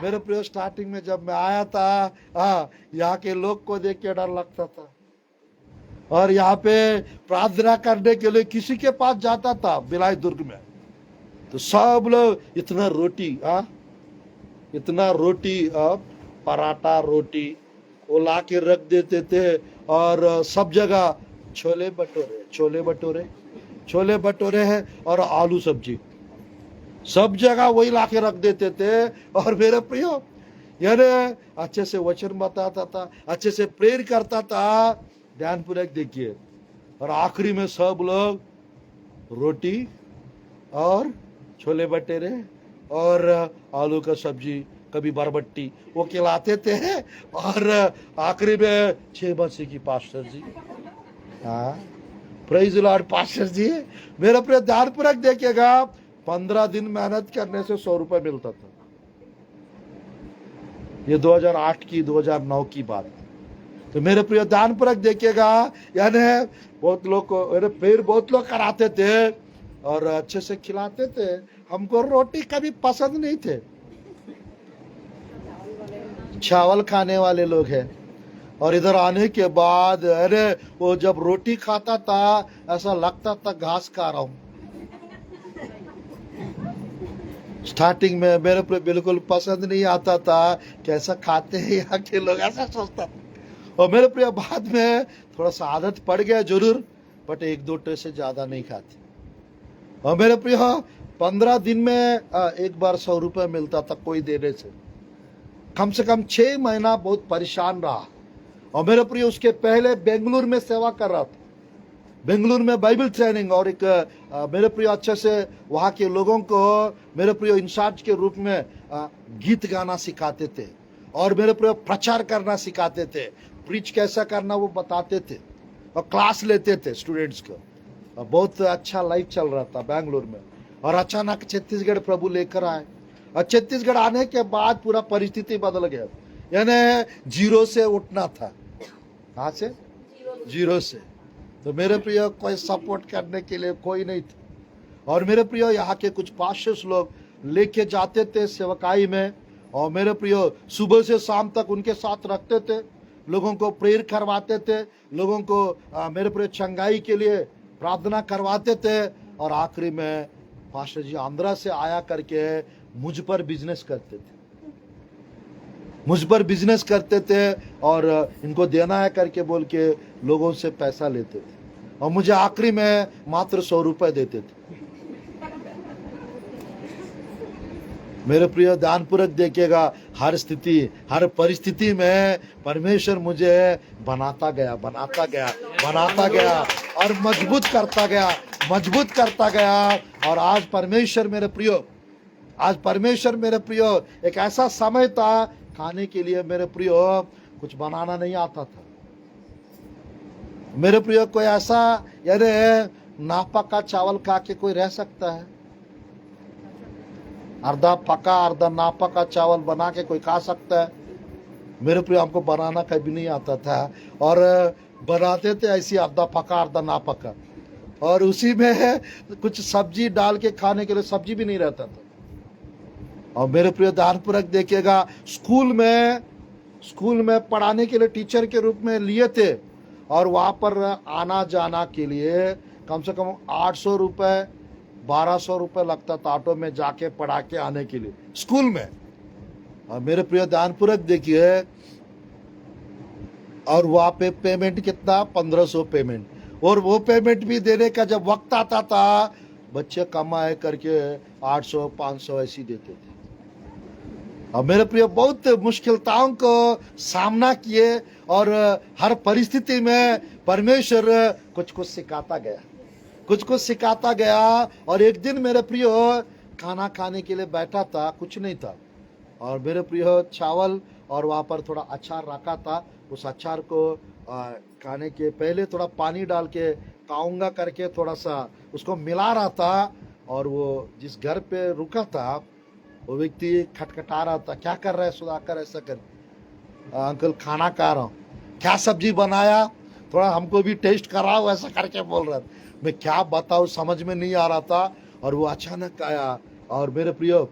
मेरे प्रिय स्टार्टिंग में जब मैं आया था, यहाँ के लोग को देख के डर लगता था और यहाँ पे प्रार्थना करने के लिए किसी के पास जाता था बिलाई दुर्ग में, तो सब लोग इतना रोटी पराठा रोटी वो ला के रख देते थे और सब जगह छोले भटूरे है और आलू सब्जी सब जगह वही ला के रख देते थे। और मेरे प्रियो यानी अच्छे से वचन बताता था, अच्छे से प्रेयर करता था, ध्यानपूर्वक देखिए। और आखिरी में सब लोग रोटी और छोले भटूरे और आलू का सब्जी, कभी बरबट्टी वो खिलाते थे। और आखिरी में 6 बजे की पास्टर जी, प्रेज लॉर्ड पास्टर जी। मेरा प्रिय ध्यानपूर्वक देखिएगा, 15 दिन मेहनत करने से 100 रुपए मिलता था। ये 2008 की 2009 की बात। तो मेरे प्रिय ध्यानपूर्वक देखिएगा, यानी बहुत लोग को फिर बहुत लोग कराते थे और अच्छे से खिलाते थे। हमको रोटी कभी पसंद नहीं थे, चावल खाने वाले लोग हैं। और इधर आने के बाद अरे वो जब रोटी खाता था ऐसा लगता था घास खा रहा हूं। स्टार्टिंग में मेरे को बिल्कुल पसंद नहीं आता था, कैसा खाते हैं यहाँ के लोग, ऐसा सोचता। और मेरे प्रिय बाद में थोड़ा सा आदत पड़ गया जरूर, बट 1-2 ट्रे से ज्यादा नहीं खाते। और मेरे प्रिय 15 दिन में एक बार 100 रुपये मिलता था कोई देने से। कम से कम 6 महीना बहुत परेशान रहा। और मेरे प्रिय उसके पहले बेंगलुरु में सेवा कर रहा था, बेंगलुरु में बाइबल ट्रेनिंग। और एक मेरे प्रिय अच्छे से वहाँ के लोगों को मेरे प्रिय इंचार्ज के रूप में गीत गाना सिखाते थे और मेरे प्रिय प्रचार करना सिखाते थे, प्रीच कैसा करना वो बताते थे और क्लास लेते थे स्टूडेंट्स को। बहुत अच्छा लाइफ चल रहा था बेंगलुरु में। और अचानक छत्तीसगढ़ प्रभु लेकर आए और छत्तीसगढ़ आने के बाद पूरा परिस्थिति बदल गया। यानी 0 से उठना था। कहाँ से? 0 से। तो मेरे प्रिय कोई सपोर्ट करने के लिए कोई नहीं था। और मेरे प्रिय यहाँ के कुछ पास्टर्स लोग लेके जाते थे सेवकाई में, और मेरे प्रिय सुबह से शाम तक उनके साथ रखते थे, लोगों को प्रेयर करवाते थे, लोगों को मेरे प्रिय चंगाई के लिए प्रार्थना करवाते थे। और आखिरी में पास्टर जी आंध्रा से आया करके मुझ पर बिजनेस करते थे, मुझ पर बिजनेस करते थे और इनको देना है करके बोल के लोगों से पैसा लेते थे और मुझे आखिरी में मात्र 100 रुपए देते थे। मेरे प्रिय ध्यानपूर्वक देखिएगा, हर स्थिति हर परिस्थिति में परमेश्वर मुझे बनाता गया और मजबूत करता गया। और आज परमेश्वर मेरे प्रियो एक ऐसा समय था खाने के लिए मेरे प्रियो कुछ बनाना नहीं आता था। मेरे प्रियो कोई ऐसा यानी नापका चावल खा के कोई रह सकता है? अर्धा पका अर्धा नापका चावल बना के कोई खा सकता है? मेरे प्रियो हमको बनाना कभी नहीं आता था और बनाते थे ऐसी अर्धा पका अर्धा नापका, और उसी में कुछ सब्जी डाल के खाने के लिए सब्जी भी नहीं रहता था। और मेरे प्रिय ध्यानपूर्वक देखिएगा, स्कूल में पढ़ाने के लिए टीचर के रूप में लिए थे और वहाँ पर आना जाना के लिए कम से कम 800 रुपये 1200 रुपये लगता था ऑटो में जाके पढ़ा के आने के लिए स्कूल में। और मेरे प्रिय ध्यानपूर्वक देखिए, और वहाँ पे पेमेंट कितना? 1500 पेमेंट। और वो पेमेंट भी देने का जब वक्त आता था, बच्चे कमाए करके 800 500 ऐसी देते थे। और मेरे प्रिय बहुत मुश्किलताओं को सामना किए और हर परिस्थिति में परमेश्वर कुछ कुछ सिखाता गया, कुछ कुछ सिखाता गया। और एक दिन मेरे प्रियो खाना खाने के लिए बैठा था, कुछ नहीं था, और मेरे प्रियो चावल और वहाँ पर थोड़ा अचार रखा था। उस अचार को खाने के पहले थोड़ा पानी डाल के खाऊंगा करके थोड़ा सा उसको मिला रहा था। और वो जिस घर पे रुका था वो व्यक्ति खटखटा रहा था, क्या कर रहा है सुधाकर, ऐसा कर। अंकल खाना खा रहा हूँ। क्या सब्जी बनाया, थोड़ा हमको भी टेस्ट कराओ, ऐसा करके बोल रहा था। मैं क्या बताऊँ समझ में नहीं आ रहा था। और वो अचानक आया और मेरे प्रियो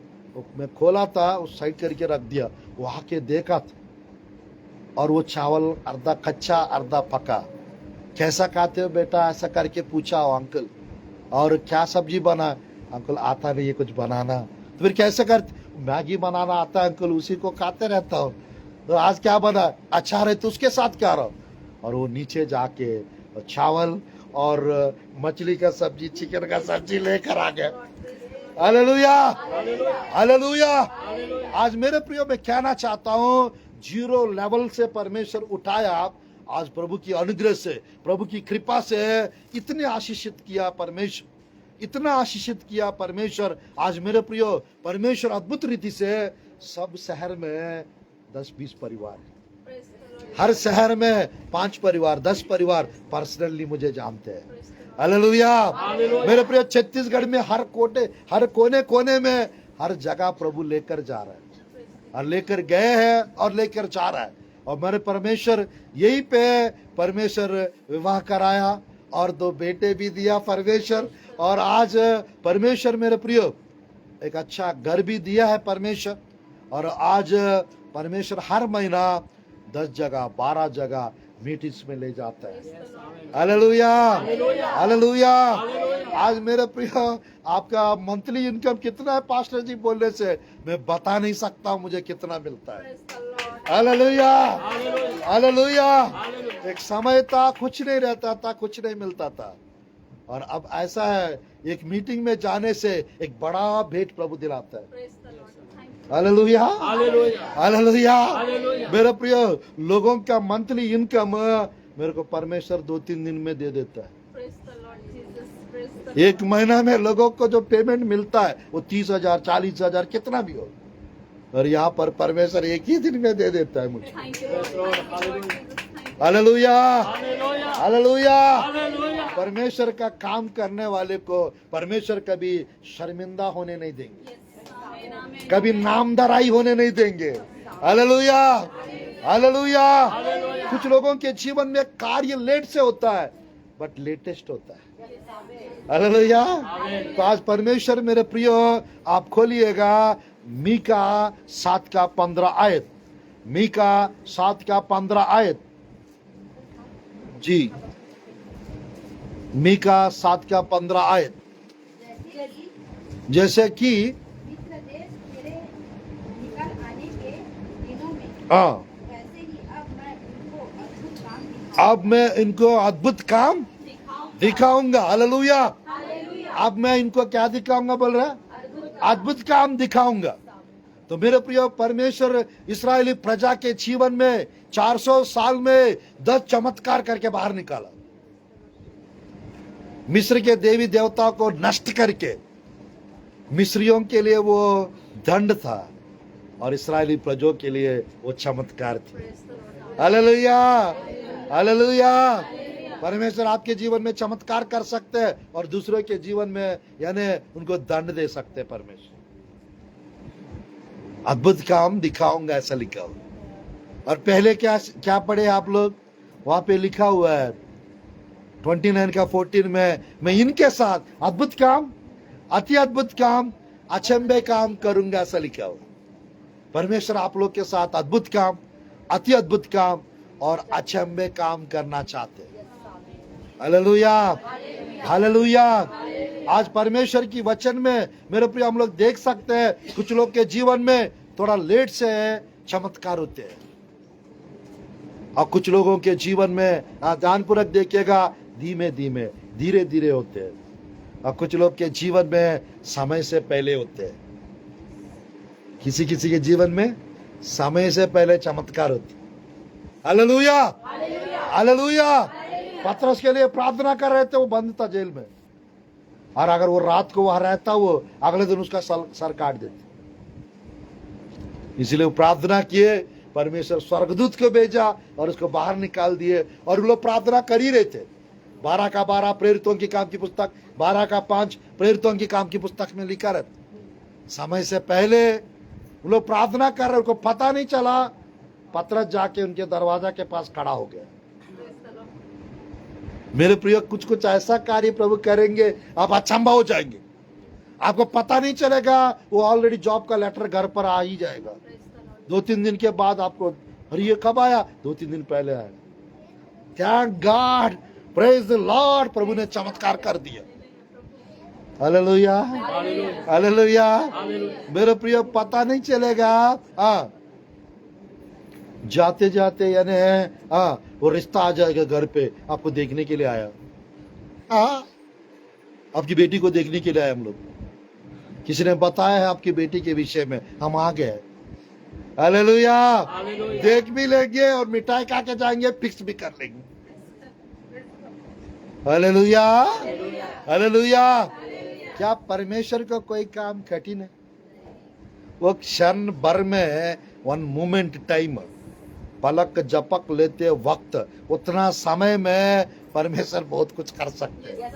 मैं खोला था, उस साइड करके रख दिया, वो आके देखा था और वो चावल अर्धा कच्चा अर्धा पका। कैसा खाते हो बेटा, ऐसा करके पूछा वो अंकल। और क्या सब्जी बना, अंकल आता नहीं है कुछ बनाना। तो फिर कैसे करते, मैगी बनाना आता है अंकल, उसी को खाते रहता हूँ। तो आज क्या बना, अच्छा रहे तो उसके साथ क्या रहा। और वो नीचे जाके चावल और मछली का सब्जी, चिकन का सब्जी लेकर आ गया। Hallelujah, hallelujah. आज मेरे प्रियो मैं कहना चाहता हूँ, जीरो लेवल से परमेश्वर उठाया, आज प्रभु की अनुग्रह से, प्रभु की कृपा से इतने आशीषित किया परमेश्वर, इतना आशीषित किया परमेश्वर। आज मेरे प्रियो परमेश्वर अद्भुत रीति से सब शहर में 10-20 परिवार, हर शहर में 5 परिवार 10 परिवार पर्सनली मुझे जानते हैं। हालेलुया। मेरे प्रिय छत्तीसगढ़ में हर कोने कोने में हर जगह प्रभु लेकर जा रहा है और लेकर गए हैं और लेकर जा रहा है। और मेरे परमेश्वर यही पे परमेश्वर विवाह कराया और 2 बेटे भी दिया परमेश्वर। और आज परमेश्वर मेरे प्रियो एक अच्छा घर भी दिया है परमेश्वर। और आज परमेश्वर हर महीना 10 जगह 12 जगह मीटिंग्स में ले जाता है। Hallelujah, hallelujah. आज मेरे प्रियो आपका मंथली इनकम कितना है, पास्टर जी बोलने से मैं बता नहीं सकता मुझे कितना मिलता है। Hallelujah, hallelujah. एक समय था कुछ नहीं रहता था, कुछ नहीं मिलता था, और अब ऐसा है एक मीटिंग में जाने से एक बड़ा भेंट प्रभु दिलाता है। Hallelujah, hallelujah. मेरे प्रिय लोगों का मंथली इनकम मेरे को परमेश्वर 2-3 दिन में दे देता है। एक महीना में लोगों को जो पेमेंट मिलता है वो 30,000 40,000 कितना भी हो, और यहाँ पर परमेश्वर एक ही दिन में दे देता है मुझे। Hallelujah, hallelujah. परमेश्वर का काम करने वाले को परमेश्वर कभी शर्मिंदा होने नहीं देंगे, कभी नामधराई होने नहीं देंगे। Hallelujah, hallelujah. कुछ लोगों के जीवन में कार्य लेट से होता है बट लेटेस्ट होता है। हालेलुया। तो आज परमेश्वर मेरे प्रियो आप खोलिएगा मीका 7:15 आयत, मीका 7:15 आयत जी, मीका 7:15 आयत। जैसे कि हाँ, अब मैं इनको अद्भुत काम दिखाऊंगा। हालेलुया। अब मैं इनको क्या दिखाऊंगा बोल रहा है, अद्भुत काम दिखाऊंगा। तो मेरे प्रिय परमेश्वर इस्राएली प्रजा के जीवन में 400 साल में 10 चमत्कार करके बाहर निकाला। मिस्र के देवी देवता को नष्ट करके, मिस्रियों के लिए वो दंड था और इस्राएली प्रजों के लिए वो चमत्कार थी। Hallelujah, hallelujah. परमेश्वर आपके जीवन में चमत्कार कर सकते हैं और दूसरों के जीवन में यानी उनको दंड दे सकते हैं। परमेश्वर अद्भुत काम दिखाऊंगा ऐसा लिखा हुआ। और पहले क्या पढ़े आप लोग, वहां पे लिखा हुआ है 29:14 में, मैं इनके साथ अद्भुत काम, अति अद्भुत काम, अचंभे काम करूंगा ऐसा लिखा हुआ। परमेश्वर आप लोग के साथ अद्भुत काम, अति अद्भुत काम और अचंभे काम करना चाहते हैं। Hallelujah, hallelujah. आज परमेश्वर की वचन में मेरे प्रिय हम लोग देख सकते हैं कुछ लोग के जीवन में थोड़ा लेट से चमत्कार होते हैं और कुछ लोगों के जीवन में ध्यानपूर्वक देखिएगा धीमे धीमे धीरे धीरे होते हैं और कुछ लोग के जीवन में समय से पहले होते हैं। किसी किसी के जीवन में समय से पहले चमत्कार होती। Hallelujah, hallelujah. पतरस के लिए प्रार्थना कर रहे थे, वो बंद था जेल में, और अगर वो रात को वहां रहता वो अगले दिन उसका सर काट देते। इसलिए वो प्रार्थना किए, परमेश्वर स्वर्गदूत को भेजा और उसको बाहर निकाल दिए। और वो लोग प्रार्थना कर ही रहे थे। 12 का 12 प्रेरितों की काम की पुस्तक, 12 का 5 प्रेरितों की काम की पुस्तक में लिखा रहता। समय से पहले वो लोग प्रार्थना कर रहे, उनको पता नहीं चला। पतरस जाके उनके दरवाजा के पास खड़ा हो गया। मेरे प्रिय, कुछ कुछ ऐसा कार्य प्रभु करेंगे, आप अचंभा हो जाएंगे। आपको पता नहीं चलेगा, वो ऑलरेडी जॉब का लेटर घर पर आ ही जाएगा। 2-3 दिन के बाद आपको, अरे ये कब आया? 2-3 दिन पहले आया। Thank God, praise the Lord, प्रभु ने चमत्कार कर दिया। Hallelujah, hallelujah. मेरे प्रिय, पता नहीं चलेगा। हाँ, जाते जाते यानी हाँ, वो रिश्ता आ जाएगा घर पे, आपको देखने के लिए आया। हाँ, आपकी बेटी को देखने के लिए आए हम लोग। किसी ने बताया है आपकी बेटी के विषय में, हम आ गए। हालेलुया, देख भी लेंगे और मिठाई खा के जाएंगे, फिक्स भी कर लेंगे। Hallelujah, hallelujah. क्या परमेश्वर का कोई काम कठिन है? वो क्षण भर में, 1 मोमेंट टाइम, पलक झपक लेते वक्त, उतना समय में परमेश्वर बहुत कुछ कर सकते हैं।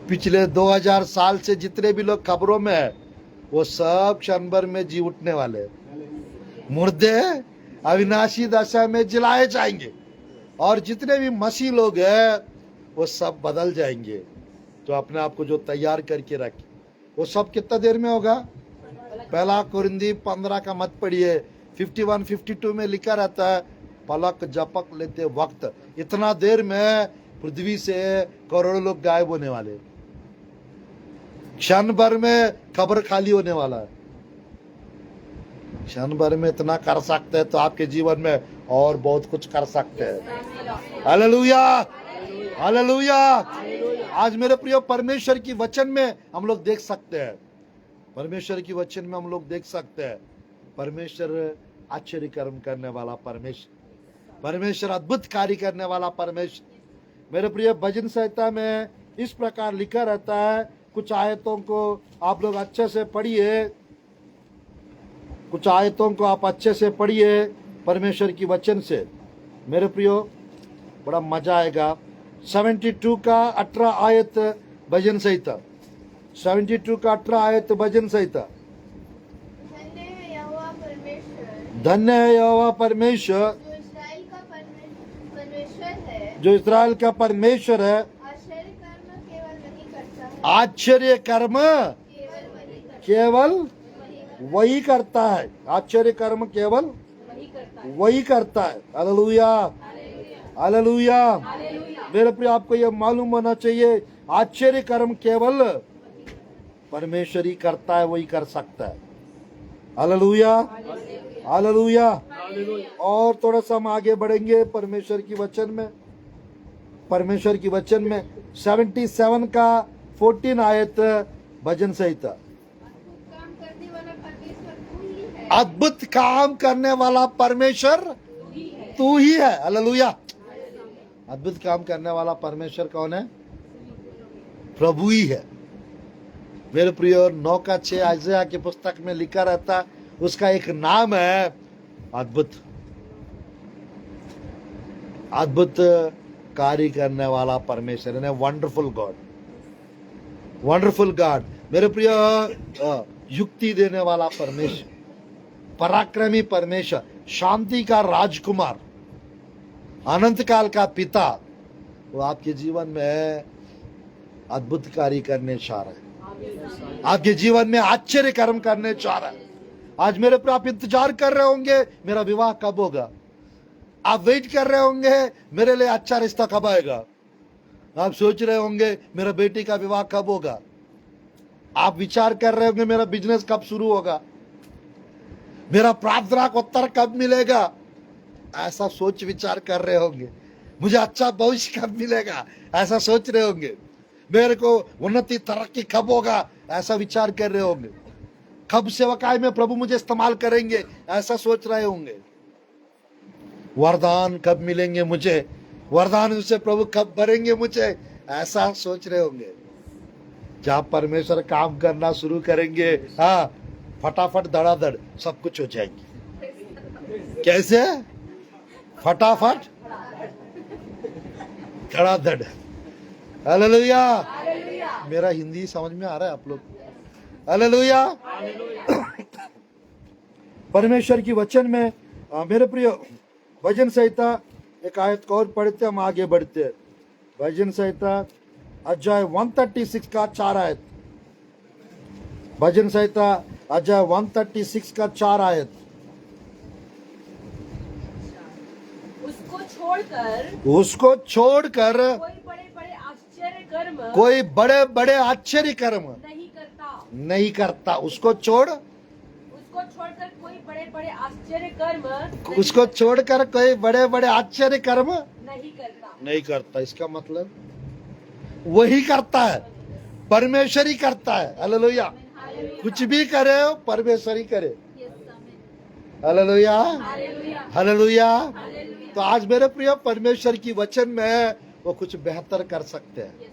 पिछले 2000 साल से जितने भी लोग खबरों में है, वो सब क्षण भर में जी उठने वाले हैं। मुर्दे अविनाशी दशा में जिलाए जाएंगे, और जितने भी मसीह लोग हैं वो सब बदल जाएंगे। तो अपने आप को जो तैयार करके रखे, वो सब कितना देर में होगा? 1 कुरिन्दी 15 का मत पढ़िए, 51-52 में लिखा रहता है, पलक झपक लेते वक्त, इतना देर में पृथ्वी से करोड़ों लोग गायब होने वाले। क्षण भर में कब्र खाली होने वाला है। क्षण भर में इतना कर सकते हैं, तो आपके जीवन में और बहुत कुछ कर सकते हैं। Hallelujah, hallelujah. आज मेरे प्रिय, परमेश्वर की वचन में हम लोग देख सकते हैं, परमेश्वर की वचन में हम लोग देख सकते हैं, परमेश्वर आश्चर्य कर्म करने वाला परमेश्वर, परमेश्वर अद्भुत कार्य करने वाला परमेश्वर। मेरे प्रिय, भजन संहिता में इस प्रकार लिखा रहता है, कुछ आयतों को आप लोग अच्छे से पढ़िए, कुछ आयतों को आप अच्छे से पढ़िए परमेश्वर की वचन से। मेरे प्रियो, बड़ा मजा आएगा। 72 का 18 आयत भजन संहिता, 72 का 18 आयत भजन संहिता। धन्य है यहोवा परमेश्वर, धन्य है यहोवा परमेश्वर, जो इस्राएल का परमेश्वर है, जो इस्राएल का परमेश्वर है। आश्चर्य कर्म केवल वही करता है, आश्चर्य कर्म केवल वही करता है। Hallelujah, hallelujah. मेरे प्रिय, आपको यह मालूम होना चाहिए, आश्चर्य कर्म केवल परमेश्वर ही करता है, वही कर सकता है। Hallelujah, hallelujah. और थोड़ा सा हम आगे बढ़ेंगे परमेश्वर की वचन में, परमेश्वर की वचन में 77 का 14 आयत भजन संहिता। अद्भुत काम करने वाला परमेश्वर तू ही है। हालेलुया। अद्भुत काम करने वाला परमेश्वर कौन है? प्रभु ही है। मेरे प्रिय, 9 का 6 आइज़ाया की पुस्तक में लिखा रहता, उसका एक नाम है अद्भुत, अद्भुत कार्य करने वाला परमेश्वर, यानी वंडरफुल गॉड, वंडरफुल गॉड। मेरे प्रिय, युक्ति देने वाला परमेश्वर, पराक्रमी परमेश्वर, शांति का राजकुमार, अनंत काल का पिता, वो आपके जीवन में अद्भुत कार्य करने चाह रहे हैं, आपके जीवन में आश्चर्य कर्म करने चाह रहे हैं। आज मेरे पर आप इंतजार कर रहे होंगे, मेरा विवाह कब होगा। आप वेट कर रहे होंगे, मेरे लिए अच्छा रिश्ता कब आएगा। आप सोच रहे होंगे, मेरा बेटी का विवाह कब होगा। आप विचार कर रहे होंगे, मेरा बिजनेस कब शुरू होगा, मेरा प्रार्थना का उत्तर कब मिलेगा। ऐसा सोच विचार कर रहे होंगे। मुझे अच्छा भविष्य कब मिलेगा, ऐसा सोच रहे होंगे। मेरे को उन्नति तरक्की कब होगा, ऐसा विचार कर रहे होंगे। कब सेवकाई में प्रभु मुझे इस्तेमाल करेंगे, ऐसा सोच रहे होंगे। वरदान कब मिलेंगे मुझे, वरदान से प्रभु कब भरेंगे मुझे, ऐसा सोच रहे होंगे। जब परमेश्वर काम करना शुरू करेंगे, हाँ, फटाफट धड़ाधड़ सब कुछ हो जाएंगे। कैसे? फटाफट धड़ाधड़। हालेलुया। मेरा हिंदी समझ में आ रहा है आप लोग? हालेलुया। परमेश्वर की वचन में मेरे प्रिय, भजन संहिता एक आयत को और पढ़ते हम आगे बढ़ते हैं। भजन संहिता अध्याय 136 का 4 आयत। भजन संहिता अध्याय 136 का 4 आयत। उसको छोड़कर कोई बड़े बड़े आश्चर्य कर्म नहीं करता। उसको छोड़कर कोई बड़े बड़े आश्चर्य कर्म नहीं करता। इसका मतलब वही करता है, परमेश्वर ही करता है। हालेलुया। कुछ भी करे परमेश्वर ही करे। Hallelujah, hallelujah. तो आज मेरे प्रिय, परमेश्वर की वचन में वो कुछ बेहतर कर सकते हैं।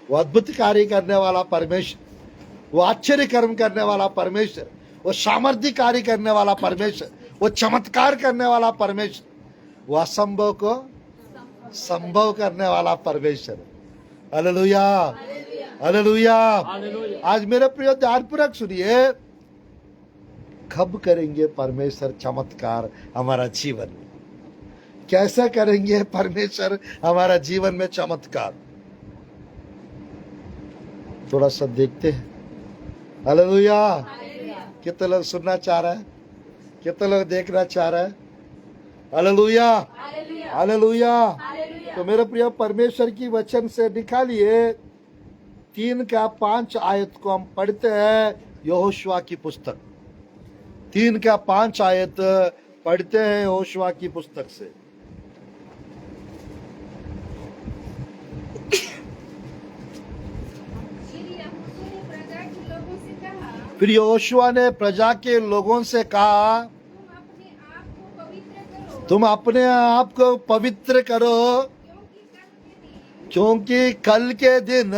वो अद्भुत कार्य करने वाला परमेश्वर, वो आश्चर्य कर्म करने वाला परमेश्वर, वो सामर्थ्य कार्य करने वाला परमेश्वर, वो चमत्कार करने वाला परमेश्वर, वो असंभव को संभव करने वाला परमेश्वर। Hallelujah, hallelujah. आज मेरे प्रिय, ध्यानपूर्वक सुनिए, कब करेंगे परमेश्वर चमत्कार हमारा जीवन में? कैसे करेंगे परमेश्वर हमारा जीवन में चमत्कार? थोड़ा सा देखते हैं। हालेलुया। कितने लोग सुनना चाह रहे हैं? कितने लोग देखना चाह रहे हैं? Hallelujah, hallelujah. तो मेरे प्रिय, परमेश्वर की वचन से निकालिए 3 का 5 आयत को हम पढ़ते हैं। यहोशुआ की पुस्तक 3 का 5 आयत पढ़ते हैं यहोशुआ की पुस्तक से। फिर यहोशुआ ने प्रजा के लोगों से कहा, तुम अपने आप को पवित्र करो, क्योंकि कल के दिन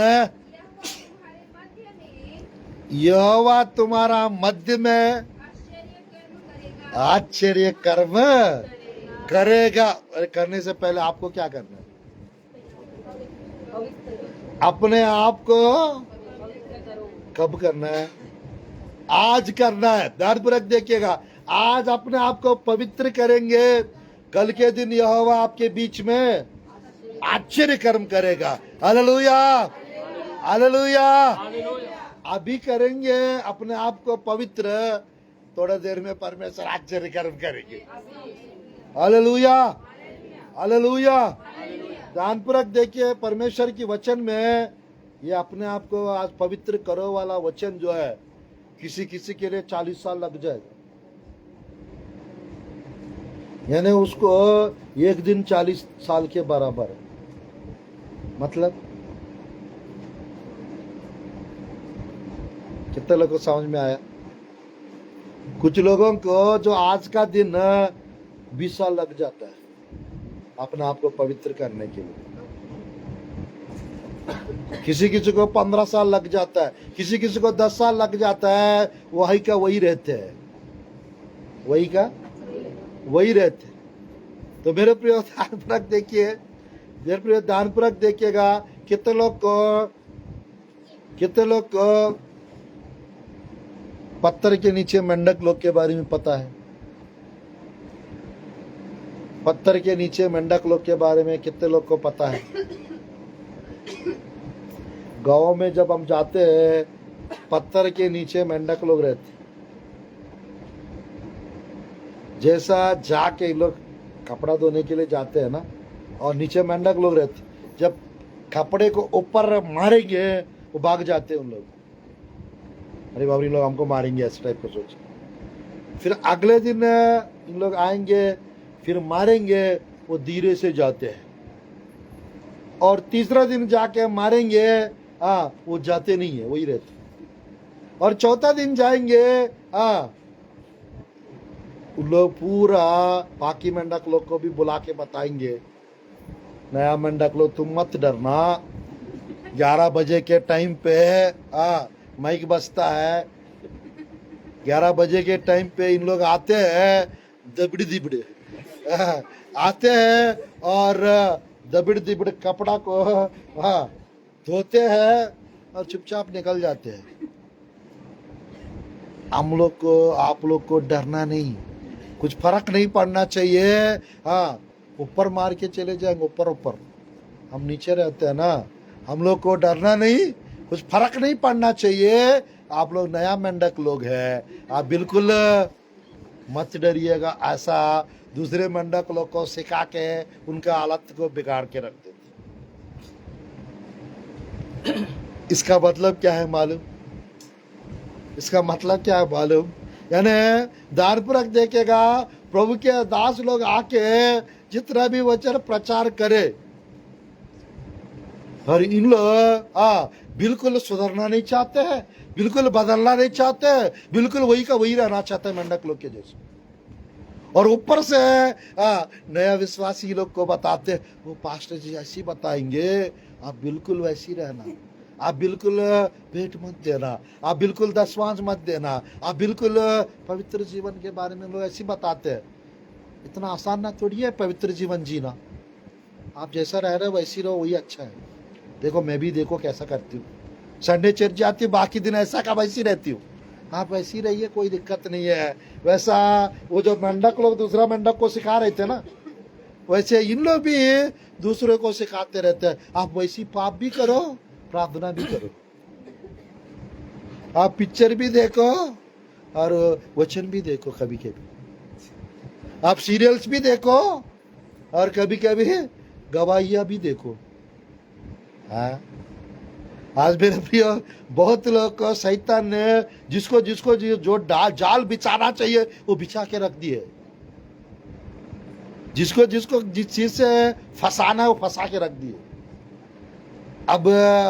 यहोवा तुम्हारा मध्य में आश्चर्य कर्म करेगा। करने से पहले आपको क्या करना है? अपने आप को कब करना है? आज करना है। ध्यानपूर्वक देखिएगा, आज अपने आप को पवित्र करेंगे, कल के दिन यहोवा आपके बीच में आश्चर्य कर्म करेगा। Hallelujah, hallelujah. अभी करेंगे अपने आप को पवित्र, थोड़ा देर में परमेश्वर आश्चर्य कर्म करेंगे। Hallelujah, hallelujah. ध्यानपूर्वक देखिए, परमेश्वर की वचन में ये अपने आप को आज पवित्र करो वाला वचन जो है, किसी किसी के लिए 40 साल लग जाएगा। यानी उसको एक दिन 40 साल के बराबर है। मतलब कितने लोगों को समझ में आया? कुछ लोगों को जो आज का दिन 20 साल लग जाता है अपने आप को पवित्र करने के लिए। किसी किसी को 15 साल लग जाता है, किसी किसी को 10 साल लग जाता है। वही का वही रहते हैं, वही का वही रहते। तो मेरे प्रिय, ध्यानपूर्वक देखिए, मेरे प्रिय, ध्यानपूर्वक देखिएगा। कितने लोग को पत्थर के नीचे मेंढक लोग के बारे में पता है? पत्थर के नीचे मेंढक लोग के बारे में कितने लोग को पता है? गाँव में जब हम जाते हैं, पत्थर के नीचे मेंढक लोग रहते। जैसा जाके लोग कपड़ा धोने के लिए जाते हैं ना, और नीचे मेंढक लोग रहते, जब कपड़े को ऊपर मारेंगे वो भाग जाते हैं उन लोग। अरे बाबरी लोग हमको मारेंगे, ऐसे टाइप का सोच। फिर अगले दिन इन लोग आएंगे, फिर मारेंगे, वो धीरे से जाते हैं। और तीसरा दिन जाके मारेंगे, हाँ, वो जाते नहीं है, वही रहते। और चौथा दिन जाएंगे, हाँ, उन लोग पूरा बाकी मेंढक लोग को भी बुला के बताएंगे, नया मेंढक लोग तुम मत डरना, 11 बजे के टाइम पे माइक बजता है, 11 बजे के टाइम पे इन लोग आते हैं, दबड़ी दिबड़े आते हैं और दबड़ दिबड़ कपड़ा को धोते हैं और चुपचाप निकल जाते हैं। हम लोग को, आप लोग को डरना नहीं, कुछ फर्क नहीं पड़ना चाहिए। हाँ, ऊपर मार के चले जाएंगे, ऊपर ऊपर, हम नीचे रहते हैं ना, हम लोग को डरना नहीं, कुछ फर्क नहीं पड़ना चाहिए। आप लोग नया मेंढक लोग हैं, आप बिल्कुल मत डरिएगा। ऐसा दूसरे मेंढक लोग को सिखा के उनका हालत को बिगाड़ के रख देते। इसका मतलब क्या है मालूम? इसका मतलब क्या है मालूम? यानी दानपूर्वक देखेगा, प्रभु के दास लोग आके जितना भी वचन प्रचार करे, और इन लोग बिल्कुल सुधरना नहीं चाहते हैं, बिल्कुल बदलना नहीं चाहते हैं, बिल्कुल वही का वही रहना चाहते हैं मेंढक लोग के जैसे। और ऊपर से नया विश्वासी लोग को बताते हैं, वो पास्टर जी ऐसी बताएंगे, आप बिल्कुल वैसी रहना, आप बिल्कुल भेंट मत देना, आप बिल्कुल दशवांश मत देना, आप बिल्कुल पवित्र जीवन के बारे में लोग ऐसी बताते हैं। इतना आसान ना थोड़ी है पवित्र जीवन जीना, आप जैसा रह रहे हो वैसी रहो, वही अच्छा है। देखो मैं भी देखो कैसा करती हूँ, संडे चर्च जाती हूँ, बाकी दिन ऐसा का वैसी रहती हूँ। आप वैसी रहिए, कोई दिक्कत नहीं है। वैसा वो जो मेंढक लोग दूसरा मेंढक को सिखा रहे थे ना, वैसे इन लोग भी दूसरे को सिखाते रहते हैं। आप वैसी पाप भी करो, प्रार्थना भी करो, आप पिक्चर भी देखो और वचन भी देखो, कभी कभी आप सीरियल्स भी देखो और कभी कभी गवाहियां भी देखो। हाँ, आज मेरे प्रिय, बहुत लोग को शैतान ने जिसको जिसको जो जाल बिछाना चाहिए वो बिछा के रख दिए, जिसको जिसको जिस चीज से फंसाना है वो फंसा के रख दिए। अब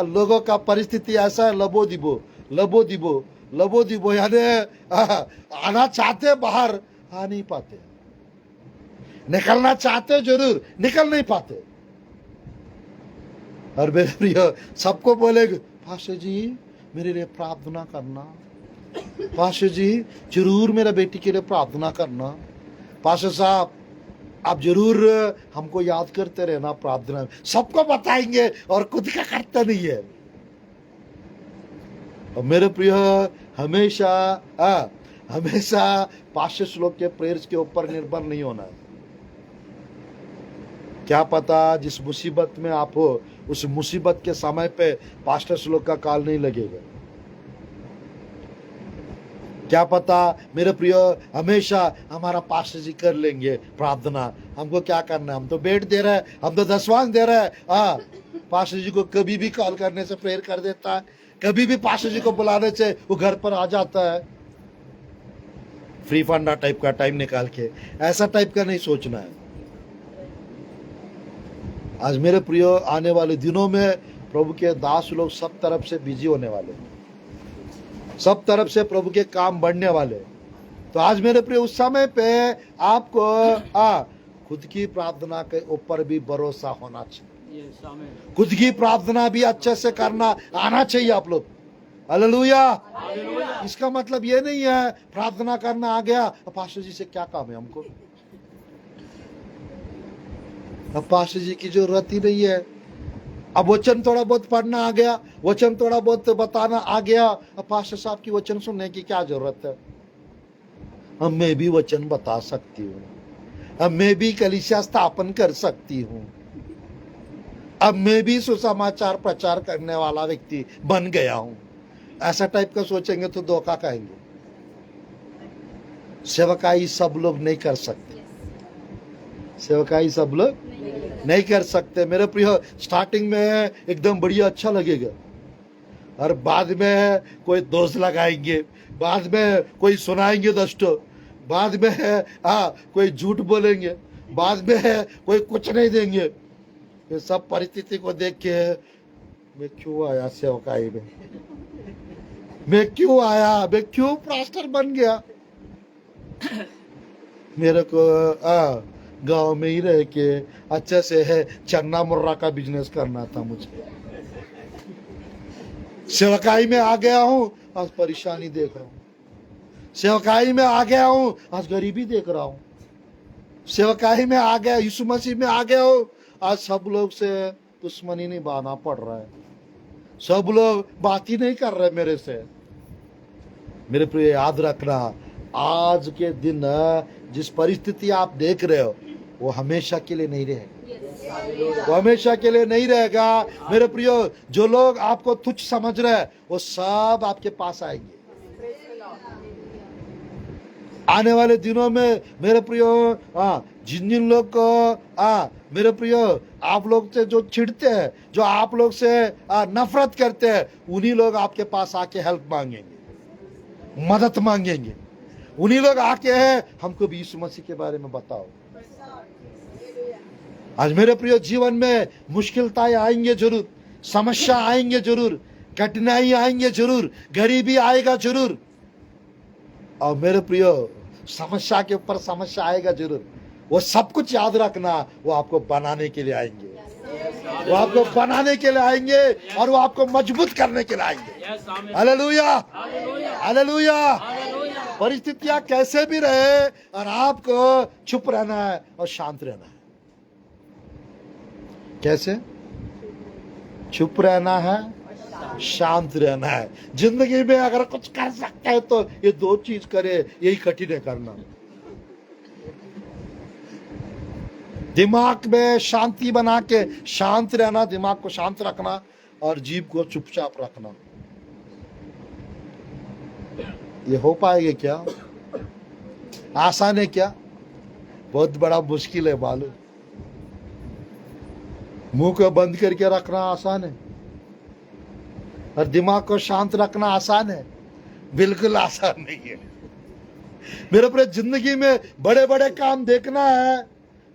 लोगों का परिस्थिति ऐसा है, लबो दिबो लबो दिबो लबो दिबो, यानी आना चाहते बाहर आ नहीं पाते, निकलना चाहते जरूर निकल नहीं पाते। और मेरे प्रिय, सबको बोलेंगे पास्टर जी मेरे लिए प्रार्थना करना, पास्टर जी जरूर मेरा बेटी के लिए प्रार्थना करना, पास्टर साहब आप जरूर हमको याद करते रहना प्रार्थना में। सबको बताएंगे और खुद का करते नहीं है। और मेरे प्रिय, हमेशा हमेशा पास्टर लोग के प्रेयर्स के ऊपर निर्भर नहीं होना है। क्या पता जिस मुसीबत में आप हो, उस मुसीबत के समय पे पास्टर लोग का कॉल नहीं लगेगा। क्या पता मेरे प्रिय, हमेशा हमारा पास्टर जी कर लेंगे प्रार्थना, हमको क्या करना है, हम तो बेट दे रहे हैं, हम तो दशवांश दे रहे हैं। पास्टर जी को कभी भी कॉल करने से प्रेयर कर देता है, कभी भी पास्टर जी को बुलाने से वो घर पर आ जाता है, फ्री फंडा टाइप का टाइम निकाल के। ऐसा टाइप का नहीं सोचना है। आज मेरे प्रिय, आने वाले दिनों में प्रभु के दास लोग सब तरफ से बिजी होने वाले, सब तरफ से प्रभु के काम बढ़ने वाले। तो आज मेरे प्रिय, उस समय पे आपको खुद की प्रार्थना के ऊपर भी भरोसा होना चाहिए, खुद की प्रार्थना भी अच्छे से करना आना चाहिए आप लोग। हालेलुया। इसका मतलब ये नहीं है प्रार्थना करना आ गया, पास्टर जी से क्या काम है हमको, अब पास्टर जी की जरूरत ही नहीं है। अब वचन थोड़ा बहुत पढ़ना आ गया, वचन थोड़ा बहुत बताना आ गया, अब पास्टर साहब की वचन सुनने की क्या जरूरत है। अब मैं भी वचन बता सकती हूँ, अब मैं भी कलीसिया स्थापन कर सकती हूँ, अब मैं भी सुसमाचार प्रचार करने वाला व्यक्ति बन गया हूँ। ऐसा टाइप का सोचेंगे तो धोखा खाएंगे। सेवकाई सब लोग नहीं कर सकते, सेवकाई सब लोग नहीं कर सकते। मेरे प्रिय, स्टार्टिंग में एकदम बढ़िया अच्छा लगेगा, और बाद में कोई दोष लगाएंगे, बाद में कोई सुनाएंगे दोस्तों, बाद में कोई झूठ बोलेंगे, बाद में कोई कुछ नहीं देंगे। ये सब परिस्थिति को देख के मैं क्यों आया सेवकाई में, मैं क्यों आया, मैं क्यों पास्टर बन गया? मेरे को गांव में ही रह के अच्छे से है चन्ना मुर्रा का बिजनेस करना था मुझे। सेवकाई में आ गया हूं, आज परेशानी देख रहा हूं। सेवकाई में आ गया हूं, आज गरीबी देख रहा हूं। सेवकाई में आ गया, यीशु मसीह में आ गया हूं, आज सब लोग से दुश्मनी नहीं बहाना पड़ रहा है, सब लोग बात ही नहीं कर रहे मेरे से। मेरे प्रिय याद रखना, आज के दिन जिस परिस्थिति आप देख रहे हो वो हमेशा के लिए नहीं रहेगा, वो हमेशा के लिए नहीं रहेगा। मेरे प्रियो, जो लोग आपको तुच्छ समझ रहे हैं वो सब आपके पास आएंगे आने वाले दिनों में। मेरे प्रियो, जिन जिन लोग को मेरे प्रियो आप लोग से जो चिढ़ते हैं, जो आप लोग से नफरत करते हैं, उन्हीं लोग आपके पास आके हेल्प मांगेंगे, मदद मांगेंगे। उन्हीं लोग आके है हमको भी यीशु मसीह के बारे में बताओ। आज मेरे प्रिय, जीवन में मुश्किलताएं आएंगे जरूर, समस्या आएंगे जरूर, कठिनाई आएंगे जरूर, गरीबी आएगा जरूर। और मेरे प्रिय, समस्या के ऊपर समस्या आएगा जरूर। वो सब कुछ याद रखना, वो आपको बनाने के लिए आएंगे, वो आपको बनाने के लिए आएंगे और वो आपको मजबूत करने के लिए आएंगे। Hallelujah, hallelujah. परिस्थितियां कैसे भी रहे और आपको चुप रहना है और शांत रहना है। कैसे चुप रहना है, शांत रहना है। जिंदगी में अगर कुछ कर सकता है तो ये दो चीज करे, यही कठिन है करना। दिमाग में शांति बना के शांत रहना, दिमाग को शांत रखना और जीभ को चुपचाप रखना। ये हो पाएगा क्या? आसान है क्या? बहुत बड़ा मुश्किल है मालूम। मुंह को बंद करके रखना आसान है और दिमाग को शांत रखना आसान है? बिल्कुल आसान नहीं है। मेरे पूरे जिंदगी में बड़े बड़े काम देखना है,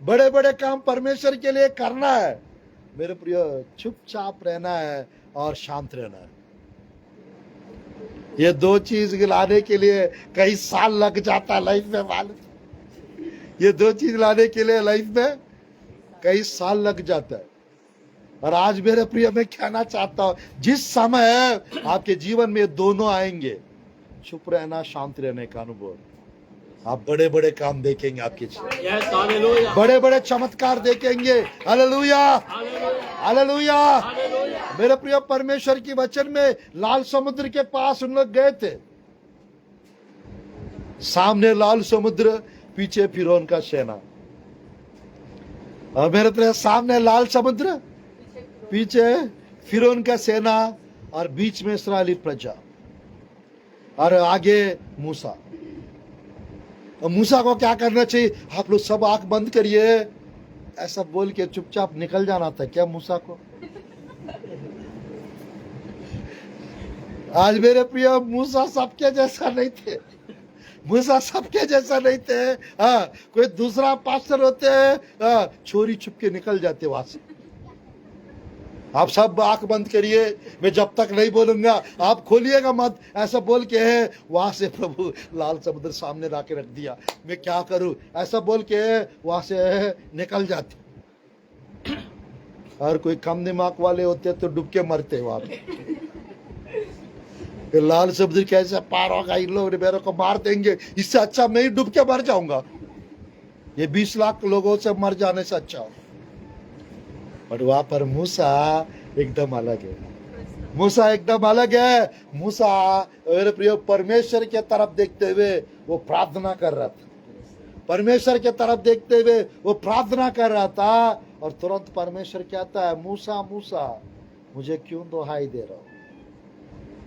बड़े बड़े काम परमेश्वर के लिए करना है। मेरे प्रिय, चुपचाप रहना है और शांत रहना है। ये दो चीज लाने के लिए कई साल लग जाता है लाइफ में मालूम। ये दो चीज लाने के लिए लाइफ में कई साल लग जाता है। और आज मेरे प्रिय, मैं कहना चाहता हूं, जिस समय आपके जीवन में दोनों आएंगे, चुप रहना, शांत रहने का अनुभव, आप बड़े बड़े काम देखेंगे आपके जीवन, बड़े बड़े चमत्कार देखेंगे। Hallelujah, hallelujah. मेरे प्रिय, परमेश्वर की वचन में लाल समुद्र के पास उन लोग गए थे। सामने लाल समुद्र, पीछे फिरौन का सेना। और मेरे प्रिय, सामने लाल समुद्र, पीछे फिरौन का सेना और बीच में इस्राएली प्रजा और आगे मूसा। और मूसा को क्या करना चाहिए? आप लोग सब आंख बंद करिए, ऐसा बोल के चुपचाप निकल जाना था क्या मूसा को? आज मेरे प्रिय, मूसा सबके जैसा नहीं थे, मूसा सबके जैसा नहीं थे। कोई दूसरा पास्टर होते, छोरी छुप के निकल जाते वहां से। आप सब आंख बंद करिए, मैं जब तक नहीं बोलूंगा आप खोलिएगा मत, ऐसा बोल के है वहां से प्रभु लाल समुद्र सामने ला के रख दिया, मैं क्या करूं, ऐसा बोल के वहां से निकल जाते। और कोई कम दिमाग वाले होते तो डूब के मरते वहां पे। लाल समुद्र कैसे पार होगा, इन लोग मेरे को मार देंगे, इससे अच्छा मैं ही डूब के मर जाऊंगा, ये 20 लाख लोगों से मर जाने से अच्छा हो। और वहां पर मूसा एकदम अलग है, मूसा एकदम अलग है। मूसा मेरे प्रिय, परमेश्वर के तरफ देखते हुए वो प्रार्थना कर रहा था, परमेश्वर के तरफ देखते हुए वो प्रार्थना कर रहा था। और तुरंत परमेश्वर कहता है, मूसा मूसा मुझे क्यों दुहाई दे रहा हो,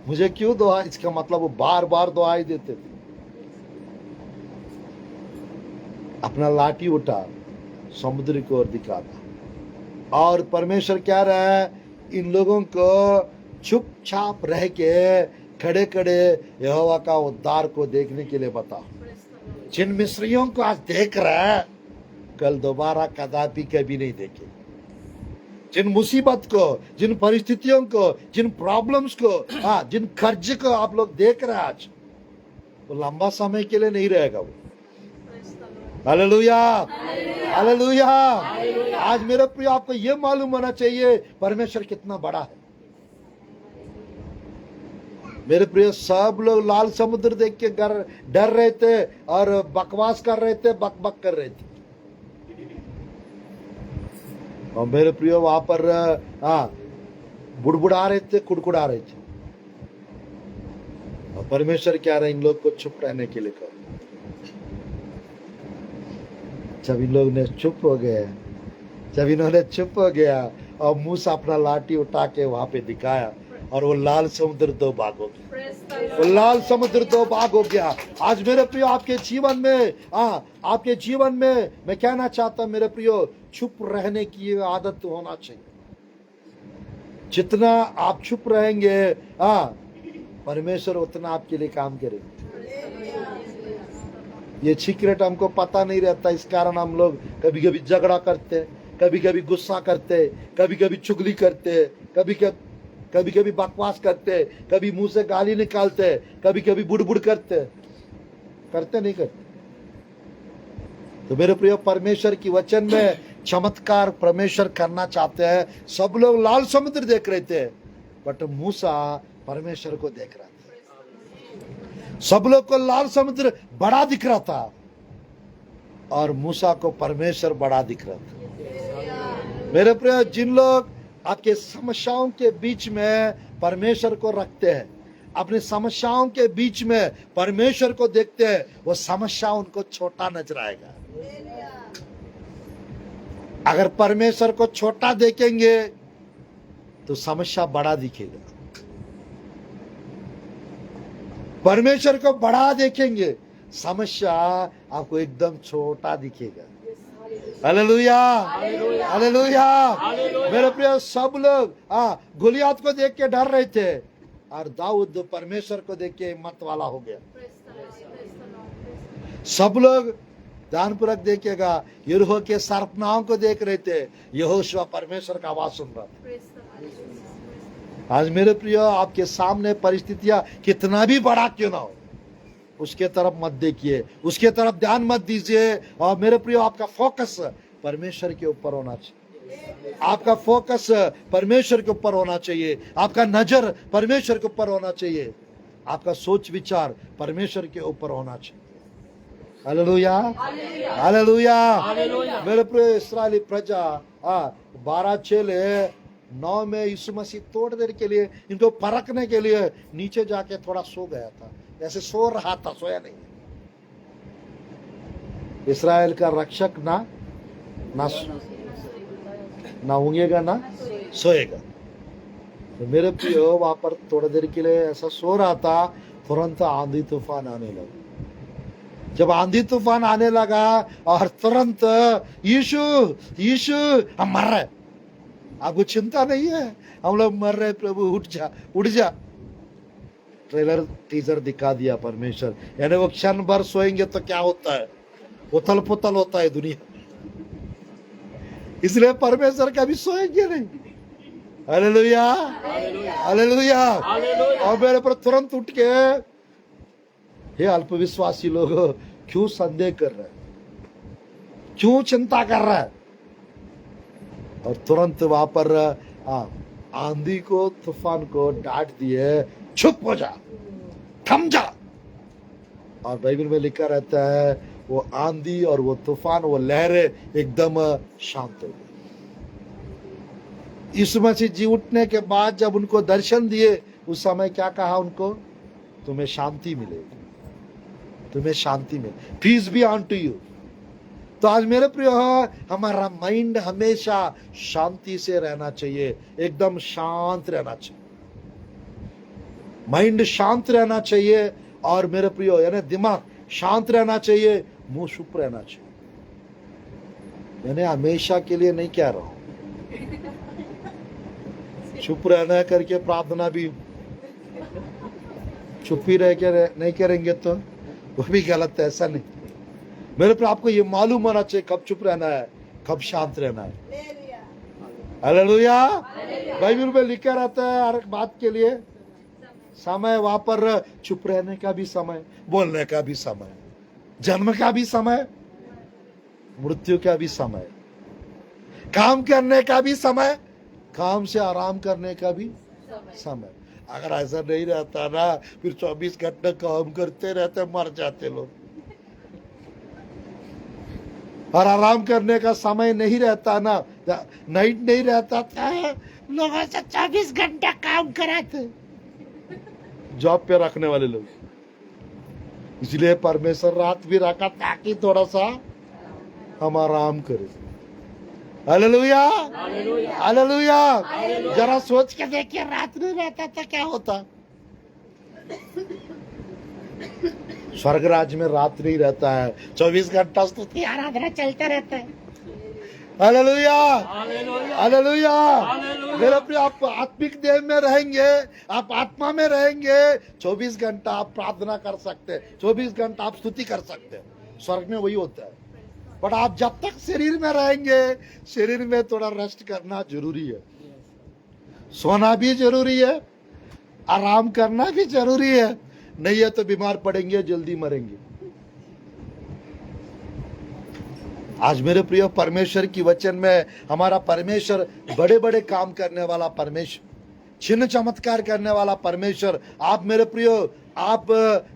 मुझे क्यों दुहाई? इसका मतलब वो बार बार दुहाई देते थे। अपना लाठी उठा, समुद्र को ओर दिखाता। और परमेश्वर क्या रहा है, इन लोगों को चुपचाप रह के खड़े खड़े यहोवा का उद्धार को देखने के लिए बता। जिन मिस्रियों को आज देख रहा है, कल दोबारा कदापि कभी नहीं देखे। जिन मुसीबत को, जिन परिस्थितियों को, जिन प्रॉब्लम्स को, हाँ, जिन कर्ज को आप लोग देख रहे हैं आज, वो लंबा समय के लिए नहीं रहेगा वो। Hallelujah, hallelujah. आज मेरे प्रिय आपको ये मालूम होना चाहिए परमेश्वर कितना बड़ा है। मेरे प्रिय सब लोग लाल समुद्र देख के डर रहे थे और बकवास कर रहे थे, बक कर रहे थे। और मेरे प्रिय वहां पर बुड़बुड़ा रहे थे, कुड़कुड़ा रहे थे। और परमेश्वर क्या रहे, इन लोग को चुप रहने के लिए कहा। जब इन लोग ने चुप हो गए, जब इन्होंने चुप हो गया और मूसा अपना लाठी उठा के वहां पे दिखाया और वो लाल समुद्र दो भाग हो गया। वो लाल समुद्र दो भाग हो गया। आज मेरे प्रियो आपके जीवन में, आपके जीवन में मैं कहना चाहता हूं मेरे प्रियो, चुप रहने की आदत होना चाहिए। जितना आप चुप रहेंगे, परमेश्वर उतना आपके लिए काम करेगा। ये सीक्रेट हमको पता नहीं रहता, इस कारण हम लोग कभी कभी झगड़ा करते, कभी कभी गुस्सा करते, कभी कभी चुगली करते, कभी कभी बकवास करते, कभी मुंह से गाली निकालते, कभी कभी बुड़बुड़ करते नहीं करते। तो मेरे प्रिय परमेश्वर की वचन में चमत्कार परमेश्वर करना चाहते हैं। सब लोग लाल समुद्र देख रहे थे, बट मूसा परमेश्वर को देख रहा था। सब लोग को लाल समुद्र बड़ा दिख रहा था और मूसा को परमेश्वर बड़ा दिख रहा था। मेरे प्रिय, जिन लोग आपके समस्याओं के बीच में परमेश्वर को रखते हैं, अपनी समस्याओं के बीच में परमेश्वर को देखते हैं, वो समस्या उनको छोटा नजर आएगा। अगर परमेश्वर को छोटा देखेंगे तो समस्या बड़ा दिखेगा। परमेश्वर को बड़ा देखेंगे, समस्या आपको एकदम छोटा दिखेगा। Hallelujah, hallelujah. मेरे प्रिय, सब लोग गोलियात को देख के डर रहे थे और दाऊद परमेश्वर को देख के हिम्मत वाला हो गया। सब लोग ध्यानपूर्वक देखिएगा, यरीहो के सर्पनाओं को देख रहे थे, यहोशुआ परमेश्वर का आवाज सुन रहा था। आज मेरे प्रिय, आपके सामने परिस्थितियां कितना भी बड़ा क्यों ना हो, उसके तरफ मत देखिए, उसके तरफ ध्यान मत दीजिए। और मेरे प्रिय, आपका फोकस परमेश्वर के ऊपर होना चाहिए। आपका फोकस परमेश्वर के ऊपर होना चाहिए। आपका नजर परमेश्वर के ऊपर होना चाहिए। आपका सोच विचार परमेश्वर के ऊपर होना चाहिए। Hallelujah, hallelujah. मेरे प्रिय इस्राएली प्रजा, 12 चेले 9 में यीशु मसीह थोड़ी देर के लिए इनको परखने के लिए नीचे जाके थोड़ा सो गया था। ऐसे सो रहा था, सोया नहीं। इस्राएल का रक्षक ना ऊँगेगा ना सोएगा। तो मेरे प्रियो, वहां पर थोड़ी देर के लिए ऐसा सो रहा था, तुरंत आंधी तूफान आने लगा। जब आंधी तूफान आने लगा और तुरंत यीशु हम मर रहे, आपको चिंता नहीं है, हम लोग मर रहे, प्रभु उठ जा। ट्रेलर टीजर दिखा दिया परमेश्वर, यानी वो क्षण भर सोएंगे तो क्या होता है, उथल पुथल होता है दुनिया। इसलिए परमेश्वर कभी सोएंगे नहीं। Hallelujah, hallelujah. और मेरे पर तुरंत उठ के, हे अल्पविश्वासी लोग, क्यों संदेह कर रहे हैं, क्यों चिंता कर रहा है। और तुरंत वहां पर आंधी को, तूफान को डांट दिए, चुप हो जा, थम जा। और बाइबल में लिखा रहता है, वो आंधी और वो तूफान, वो लहरें एकदम शांत हो गई। यीशु मसीह जी उठने के बाद जब उनको दर्शन दिए, उस समय क्या कहा उनको, तुम्हें शांति मिलेगी, तुम्हें शांति मिले, peace be unto you. तो आज मेरे प्रिय, हमारा माइंड हमेशा शांति से रहना चाहिए, एकदम शांत रहना चाहिए। माइंड शांत रहना चाहिए और मेरे प्रिय, यानी दिमाग शांत रहना चाहिए, मुंह चुप रहना चाहिए। यानी हमेशा के लिए नहीं कह रहा हूं, चुप रहना करके प्रार्थना भी चुप ही रह के नहीं करेंगे तो वो भी गलत है, ऐसा नहीं। मेरे पर आपको ये मालूम होना चाहिए कब चुप रहना है, कब शांत रहना है। हालेलुया। बाइबल में लिखा रहता है हर एक बात के लिए समय, वहां पर चुप रहने का भी समय, बोलने का भी समय, जन्म का भी समय, मृत्यु का भी समय, काम करने का भी समय, काम से आराम करने का भी समय। अगर ऐसा नहीं रहता ना, फिर 24 घंटे काम करते रहते, मर जाते लोग। और आराम करने का समय नहीं रहता ना, नाइट नहीं रहता था, लोगों से 24 घंटे काम कराते जॉब पे रखने वाले लोग। इसलिए परमेश्वर रात भी रखा ताकि थोड़ा सा हम आराम करें। Hallelujah, hallelujah. जरा सोच के देखिए, रात नहीं रहता था क्या होता। स्वर्ग राज्य में रात नहीं रहता है, 24 घंटा स्तुति आराधना चलता रहता है। Hallelujah, hallelujah. मेरे प्रिय, आप आत्मिक देह में रहेंगे, आप आत्मा में रहेंगे, 24 घंटा आप प्रार्थना कर सकते हैं, 24 घंटा आप स्तुति कर सकते हैं। स्वर्ग में वही होता है। बट आप जब तक शरीर में रहेंगे, शरीर में थोड़ा रेस्ट करना जरूरी है, सोना भी जरूरी है, आराम करना भी जरूरी है। नहीं है तो बीमार पड़ेंगे, जल्दी मरेंगे। आज मेरे प्रिय, परमेश्वर की वचन में हमारा परमेश्वर बड़े बड़े काम करने वाला परमेश्वर, चिन्ह चमत्कार करने वाला परमेश्वर। आप मेरे प्रिय, आप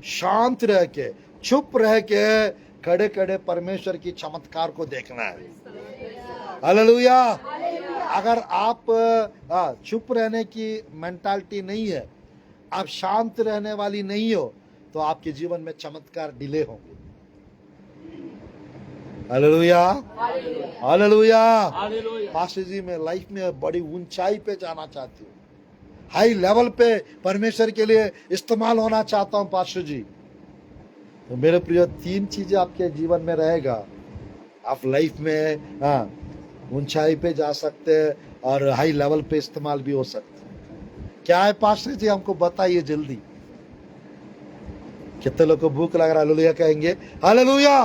शांत रह के, चुप रह के, खड़े खड़े परमेश्वर की चमत्कार को देखना है। हालेलुया। अगर आप चुप रहने की मेंटालिटी नहीं है, आप शांत रहने वाली नहीं हो, तो आपके जीवन में चमत्कार डिले होंगे। Hallelujah, hallelujah. पास्टर जी, मैं लाइफ में बड़ी ऊंचाई पे जाना चाहती हूँ, हाई लेवल पे परमेश्वर के लिए इस्तेमाल होना चाहता हूँ पास्टर जी। तो मेरे प्रिय, 3 चीजें आपके जीवन में रहेगा, आप लाइफ में ऊंचाई पे जा सकते हैं और हाई लेवल पे इस्तेमाल भी हो सकते हैं। क्या है पास्टर जी, हमको बताइए जल्दी। कितने लोग को भूख लग रहा है? हालेलुया कहेंगे। हालेलुया।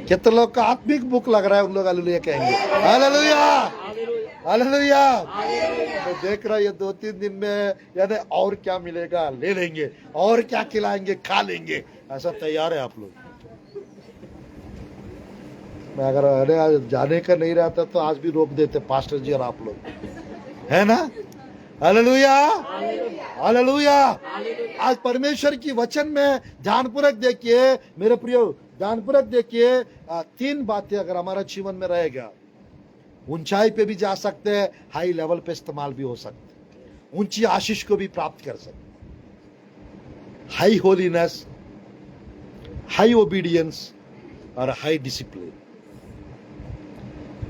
कितने लोग को आत्मिक भूख लग रहा है? उन लोग हालेलुया कहेंगे। Hallelujah, hallelujah. तो देख रहा, ये 2-3 दिन में यानी और क्या मिलेगा ले लेंगे, और क्या खिलाएंगे खा लेंगे, ऐसा तैयार है आप लोग। मैं अगर आज जाने का नहीं रहता तो आज भी रोक देते पास्टर जी और आप लोग, है ना। Hallelujah, hallelujah. आज परमेश्वर की वचन में ध्यानपूर्वक देखिए मेरे प्रियो, ध्यानपूर्वक देखिए। 3 बातें अगर हमारा जीवन में रहेगा, ऊंचाई पे भी जा सकते हैं, हाई लेवल पे इस्तेमाल भी हो सकते हैं, ऊंची आशीष को भी प्राप्त कर सकते हैं। हाई होलीनेस, हाई ओबीडियंस और हाई डिसिप्लिन।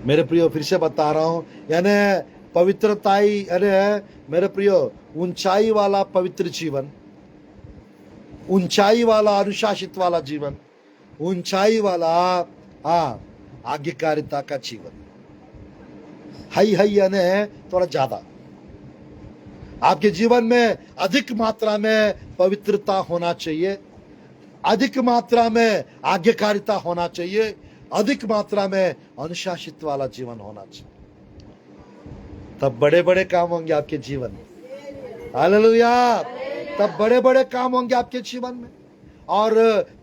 मेरे प्रियो, फिर से बता रहा हूं, यानी पवित्रताई, अरे मेरे प्रियो, ऊंचाई वाला पवित्र जीवन, ऊंचाई वाला अनुशासित वाला जीवन, ऊंचाई वाला आज्ञाकारिता का जीवन। हाई हाई यानी थोड़ा ज्यादा। आपके जीवन में अधिक मात्रा में पवित्रता होना चाहिए, अधिक मात्रा में आज्ञाकारिता होना चाहिए, अधिक मात्रा में अनुशासित वाला जीवन होना चाहिए। तब बड़े बड़े काम होंगे आपके जीवन में। हालेलुया। तब बड़े बड़े काम होंगे आपके जीवन में और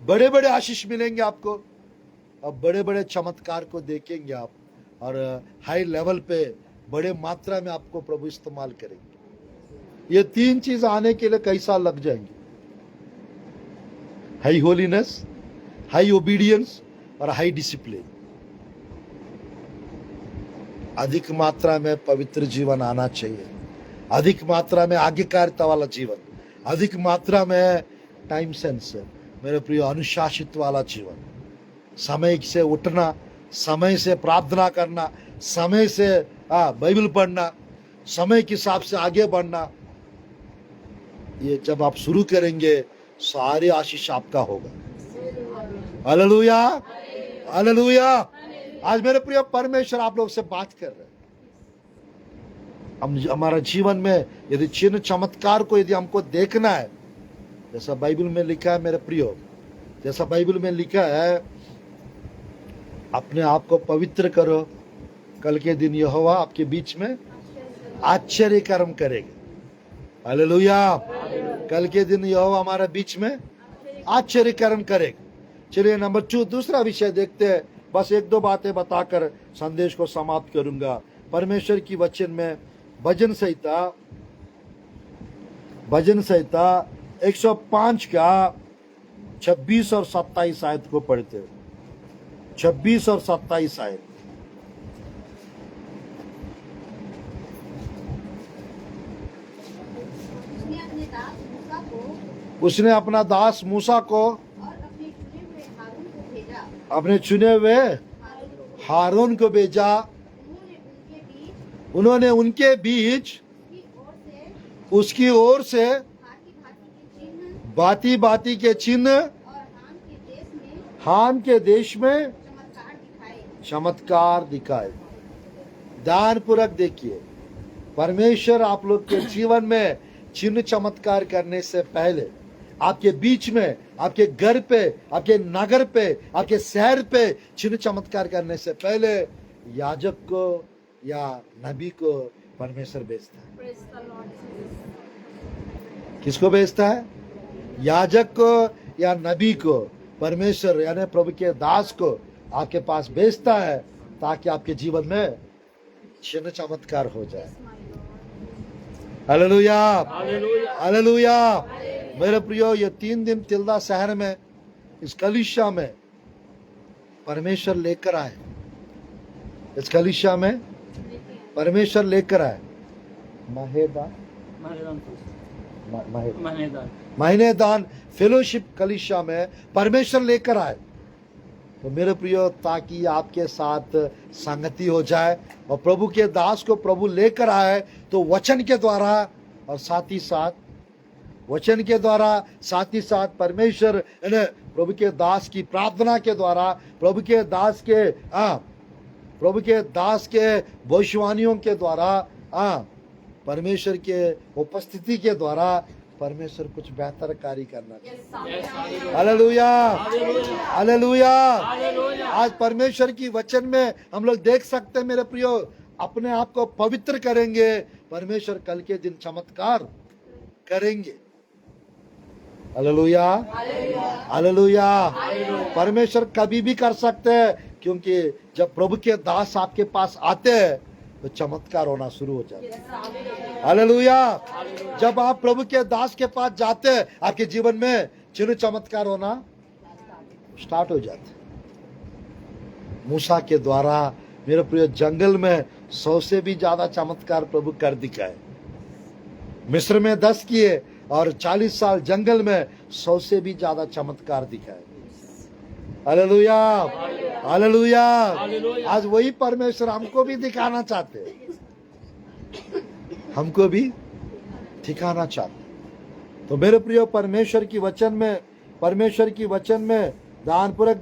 बड़े बड़े आशीष मिलेंगे आपको, अब बड़े बड़े चमत्कार को देखेंगे आप, और हाई लेवल पे बड़े मात्रा में आपको प्रभु इस्तेमाल करेंगे। ये 3 चीज आने के लिए कई साल लग जाएंगे। हाई होलीनेस, हाई ओबीडियंस और हाई डिसिप्लिन। अधिक मात्रा में पवित्र जीवन आना चाहिए, अधिक मात्रा में आज्ञाकारिता वाला जीवन, अधिक मात्रा में टाइम सेंस, मेरे प्रिय, अनुशासित वाला जीवन, समय से उठना, समय से प्रार्थना करना, समय से बाइबल पढ़ना, समय के हिसाब से आगे बढ़ना। ये जब आप शुरू करेंगे, सारी आशीष आपका होगा। Hallelujah, hallelujah. आज मेरे प्रिय परमेश्वर आप लोग से बात कर रहे हैं। हमारा जीवन में यदि चिन्ह चमत्कार को यदि हमको देखना है, जैसा बाइबल में लिखा है मेरे प्रियो, जैसा बाइबल में लिखा है, अपने आप को पवित्र करो, कल के दिन यहोवा आपके बीच में आश्चर्य कर्म करेगा। हालेलुया। कल के दिन यहोवा हमारे बीच में आश्चर्य कर्म करेगा। चलिए नंबर 2 दूसरा विषय देखते हैं। बस 1-2 बातें बताकर संदेश को समाप्त करूंगा। परमेश्वर की वचन में भजन संहिता 105 का 26 और 27 आयत को पढ़ते हैं। 26 और 27 आयत। उसने अपने दास मूसा को उसने अपना दास मूसा को और अपने चुने हुए हारून को भेजा। अपने चुने हुए हारून को भेजा। उन्होंने उनके बीच उसकी ओर से भांति भांति के चिन्ह भांति के चिन्ह और हाम के देश में चमत्कार दिखाए। ध्यानपूर्वक देखिए, परमेश्वर आप लोग के जीवन में चिन्ह चमत्कार करने से पहले आपके बीच में, आपके घर पे, आपके नगर पे, आपके शहर पे चिन्ह चमत्कार करने से पहले याजक को या नबी को परमेश्वर भेजता है। Praise the Lord Jesus. किसको भेजता है? याजक को या नबी को परमेश्वर यानी प्रभु के दास को आपके पास भेजता है ताकि आपके जीवन में चिन्ह चमत्कार हो जाए। Hallelujah, hallelujah. मेरे प्रियो, ये 3 दिन तिल्दा शहर में इस कलीसिया में परमेश्वर लेकर आए। इस कलीसिया में परमेश्वर लेकर आए। महीनेदान फेलोशिप कलीसिया में परमेश्वर लेकर आए। तो मेरे प्रियो, ताकि आपके साथ संगति हो जाए और प्रभु के दास को प्रभु लेकर आए तो वचन के द्वारा और साथ ही साथ वचन के द्वारा साथ ही साथ परमेश्वर प्रभु के दास की प्रार्थना के द्वारा, प्रभु के दास के भविष्यवाणियों के द्वारा, परमेश्वर के उपस्थिति के द्वारा परमेश्वर कुछ बेहतर कार्य करना चाहिए। Hallelujah, hallelujah. आज परमेश्वर की वचन में हम लोग देख सकते हैं मेरे प्रियो, अपने आप को पवित्र करेंगे, परमेश्वर कल के दिन चमत्कार करेंगे। Hallelujah, hallelujah. परमेश्वर कभी भी कर सकते हैं, क्योंकि जब प्रभु के दास आपके पास आते हैं तो चमत्कार होना शुरू हो जाता है। हालेलुया। जब आप प्रभु के दास के पास जाते हैं, आपके जीवन में चिन्ह चमत्कार होना स्टार्ट हो जाता है। मूसा के द्वारा मेरे प्रिय जंगल में 100 से भी ज्यादा चमत्कार प्रभु कर दिखाए। मिस्र में 10 किए और 40 साल जंगल में 100 से भी ज्यादा चमत्कार दिखाए। Hallelujah, hallelujah. आज वही परमेश्वर हमको भी दिखाना चाहते हैं, हमको भी दिखाना चाहते। तो मेरे प्रिय, परमेश्वर की वचन में ध्यानपूर्वक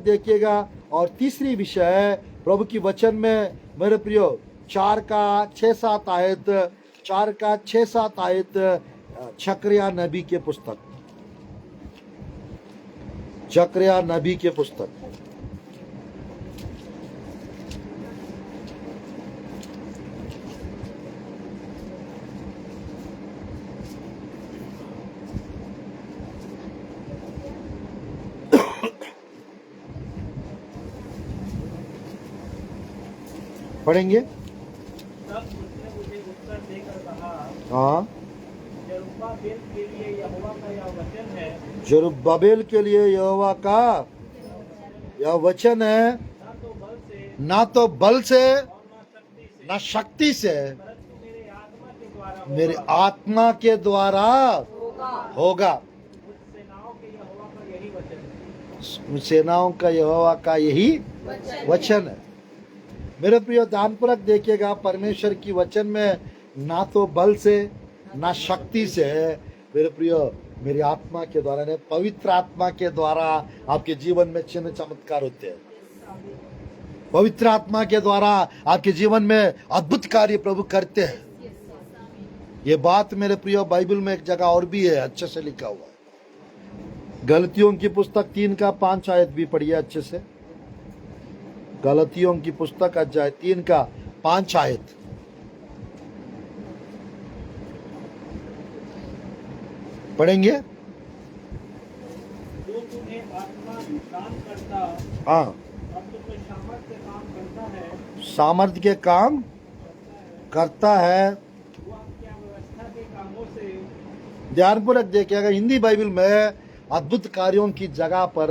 देखिएगा। और तीसरी विषय है प्रभु की वचन में मेरे प्रियो 4 का 6-7 आयत जकरिया नबी के पुस्तक, जकरिया नबी के पुस्तक। पढ़ेंगे। तब उसने मुझे उत्तर देकर कहा, हाँ, जरुब्बाबेल के लिए यहोवा का यह वचन है, जरुब्बाबेल के लिए यहोवा का यह वचन है, ना तो बल से ना शक्ति से परंतु मेरे आत्मा के द्वारा होगा। सेनाओं का यहोवा का यही वचन है। मेरे प्रिय, ध्यानपूर्वक देखिएगा, परमेश्वर की वचन में ना तो बल से ना शक्ति से है मेरे प्रिय, मेरी आत्मा के द्वारा, ने पवित्र आत्मा के द्वारा आपके जीवन में चिन्ह चमत्कार होते हैं। पवित्र आत्मा के द्वारा आपके जीवन में अद्भुत कार्य प्रभु करते हैं। ये बात मेरे प्रिय बाइबल में एक जगह और भी है, अच्छे से लिखा हुआ है। गलतियों की पुस्तक 3 का 5 आयत भी पढ़िए अच्छे से। गलतियों की पुस्तक अध्याय 3 का 5 आयत। पढ़ेंगे। जो तुम्हें आत्मा दान करता हाँ, अब तो सामर्थ्य काम करता है सामर्थ्य के काम करता है। वो क्या व्यवस्था के कामों से ध्यानपूर्वक देखिएगा, हिंदी बाइबल में अद्भुत कार्यों की जगह पर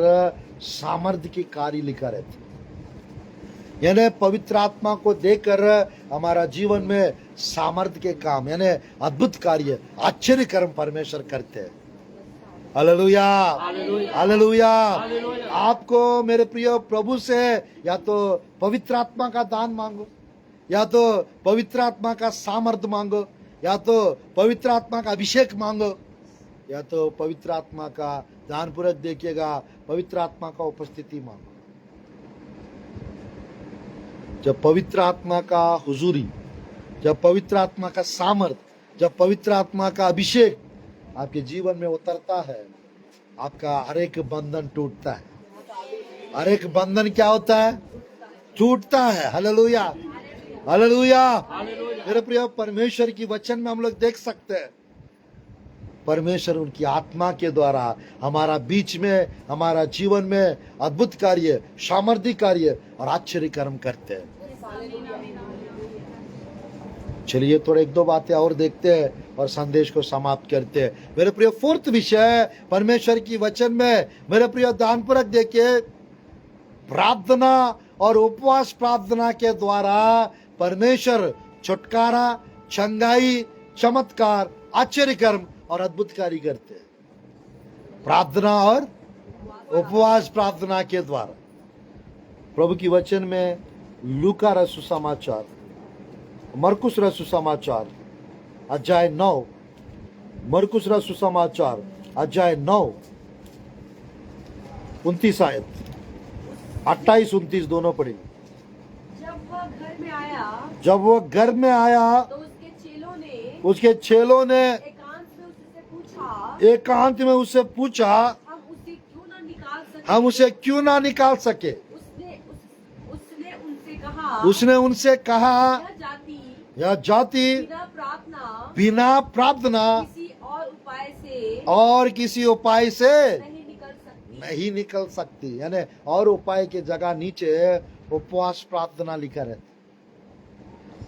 सामर्थ्य की कार्य लिखा रहता है। यानी पवित्र आत्मा को देखकर हमारा जीवन में सामर्थ्य के काम यानी अद्भुत कार्य आश्चर्य कर्म परमेश्वर करते हैं। Hallelujah, hallelujah. आपको मेरे प्रिय प्रभु से या तो पवित्र आत्मा का दान मांगो, या तो पवित्र आत्मा का सामर्थ्य मांगो, या तो पवित्र आत्मा का अभिषेक मांगो, या तो पवित्र आत्मा का, ध्यानपूर्वक देखिएगा, पवित्र आत्मा का उपस्थिति मांगो। जब पवित्र आत्मा का हुजूरी, जब पवित्र आत्मा का सामर्थ, जब पवित्र आत्मा का अभिषेक आपके जीवन में उतरता है, आपका हर एक बंधन टूटता है। हर एक बंधन क्या होता है? टूटता है। Hallelujah, hallelujah. मेरे प्रिय, परमेश्वर की वचन में हम लोग देख सकते हैं, परमेश्वर उनकी आत्मा के द्वारा हमारा बीच में, हमारा जीवन में अद्भुत कार्य, सामर्थ्य कार्य और आश्चर्य कर्म करते हैं। चलिए थोड़े एक दो बातें और देखते हैं और संदेश को समाप्त करते हैं। मेरे प्रिय, फोर्थ विषय परमेश्वर की वचन में, मेरे प्रिय ध्यानपूर्वक देखिए, प्रार्थना और उपवास प्रार्थना के द्वारा परमेश्वर छुटकारा, चंगाई, चमत्कार, आश्चर्य कर्म और अद्भुत कार्य करते हैं। प्रार्थना और उपवास प्रार्थना के द्वारा। प्रभु की वचन में लूका रचित सुसमाचार, मरकुस रचित सुसमाचार अध्याय 9, मरकुस रचित सुसमाचार अध्याय 9 29 आयत, 28-29 दोनों पढ़ेंगे। जब वो घर में आया तो उसके चेलों ने एकांत में उससे पूछा, हम उसे क्यों ना निकाल सके। उसने उनसे कहा, यह जाति बिना प्रार्थना और किसी उपाय से नहीं निकल सकती। यानी और उपाय के जगह नीचे उपवास प्रार्थना लिखा रहता।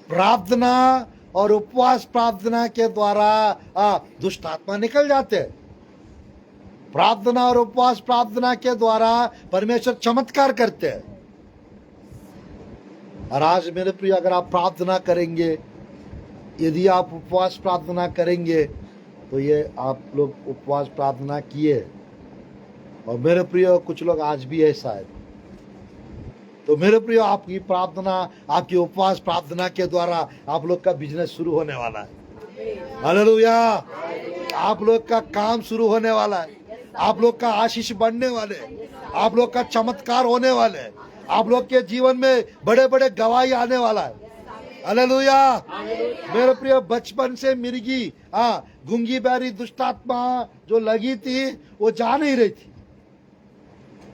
प्रार्थना और उपवास प्रार्थना के द्वारा दुष्ट आत्मा निकल जाते हैं। प्रार्थना और उपवास प्रार्थना के द्वारा परमेश्वर चमत्कार करते हैं। और आज मेरे प्रिय, अगर आप प्रार्थना करेंगे, यदि आप उपवास प्रार्थना करेंगे, तो ये आप लोग उपवास प्रार्थना किए, और मेरे प्रिय कुछ लोग आज भी ऐसा है, तो मेरे प्रिय आपकी प्रार्थना, आपकी उपवास प्रार्थना के द्वारा आप लोग का बिजनेस शुरू होने वाला है। हालेलुया। आप लोग का काम शुरू होने वाला है, आप लोग का आशीष बढ़ने वाले, आप लोग का चमत्कार होने वाले, आप लोग के जीवन में बड़े बड़े गवाही आने वाला है। हालेलुया। मेरे प्रिय, बचपन से मिर्गी, गूंगी बैरी दुष्टात्मा जो लगी थी, वो जा नहीं रही थी।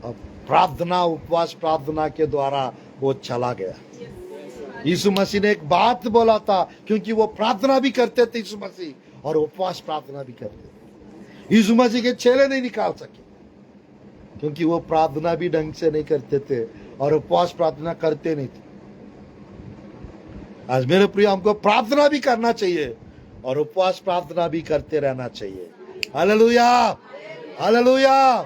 अब प्रार्थना, उपवास प्रार्थना के द्वारा वो चला गया। यीशु मसीह ने एक बात बोला था, क्योंकि वो प्रार्थना भी करते थे यीशु मसीह, और उपवास प्रार्थना भी करते थे। यीशु मसीह के चेले नहीं निकाल सके, क्योंकि वो प्रार्थना भी ढंग से नहीं करते थे और उपवास प्रार्थना करते नहीं थे। आज मेरे प्रिय, हमको प्रार्थना भी करना चाहिए और उपवास प्रार्थना भी करते रहना चाहिए। Hallelujah, hallelujah.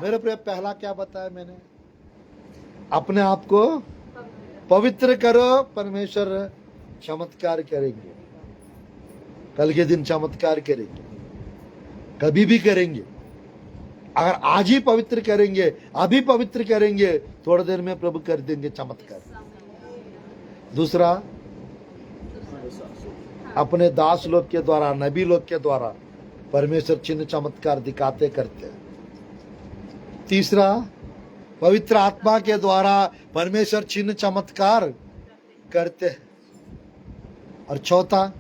मेरे प्रिय, पहला क्या बताया मैंने? अपने आप को पवित्र करो, परमेश्वर चमत्कार करेंगे। कल के दिन चमत्कार करेंगे, कभी भी करेंगे। अगर आज ही पवित्र करेंगे, अभी पवित्र करेंगे, थोड़ी देर में प्रभु कर देंगे चमत्कार। दूसरा, अपने दास लोग के द्वारा, नबी लोग के द्वारा परमेश्वर चिन्ह चमत्कार दिखाते करते हैं। तीसरा, पवित्र आत्मा के द्वारा परमेश्वर चिन्ह चमत्कार करते हैं। और चौथा,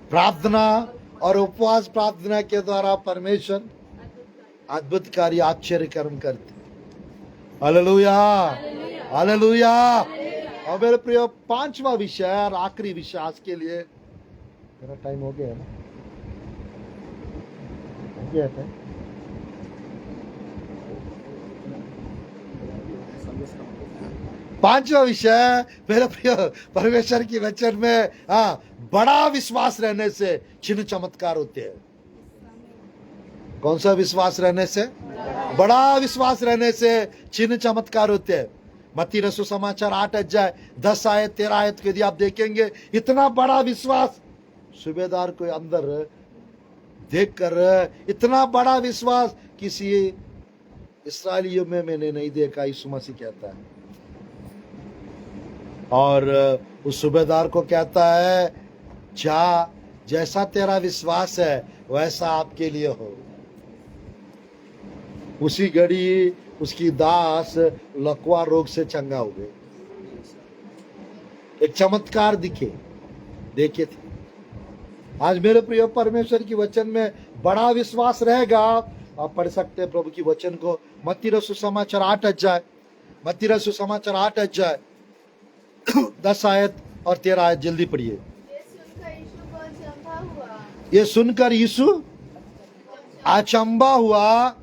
प्रार्थना और उपवास प्रार्थना के द्वारा परमेश्वर अद्भुत कार्य, आश्चर्य कर्म करते। Hallelujah, hallelujah. और मेरे प्रिय पांचवा विषय और आखिरी विषय आज के लिए, मेरा टाइम हो गया है ना, हो गया है। पांचवा विषय मेरे प्रिय परमेश्वर की वचन में बड़ा विश्वास रहने से चिन्ह चमत्कार होते हैं। कौन सा विश्वास रहने से? बड़ा विश्वास रहने से चिन्ह चमत्कार होते हैं। मत्ती रसू समाचार 8 अध्याय 10 आयत 13 आयत के यदि आप देखेंगे, इतना बड़ा विश्वास सूबेदार को अंदर देखकर, इतना बड़ा विश्वास किसी इस्राएलियों में मैंने नहीं देखा, यीशु मसीह कहता है। और उस सूबेदार को कहता है, जा, जैसा तेरा विश्वास है वैसा आपके लिए हो। उसी घड़ी उसकी दास लकवा रोग से चंगा हो गए। एक चमत्कार देखे थे। आज मेरे प्रिय परमेश्वर की वचन में बड़ा विश्वास रहेगा। आप पढ़ सकते हैं प्रभु की वचन को, मत्ती रसू समाचार 8 अध्याय, मत्ती रसू समाचार 8 अध्याय 10 आयत और 13 आयत, जल्दी पढ़िए। ये सुनकर यीशु अचंभा हुआ,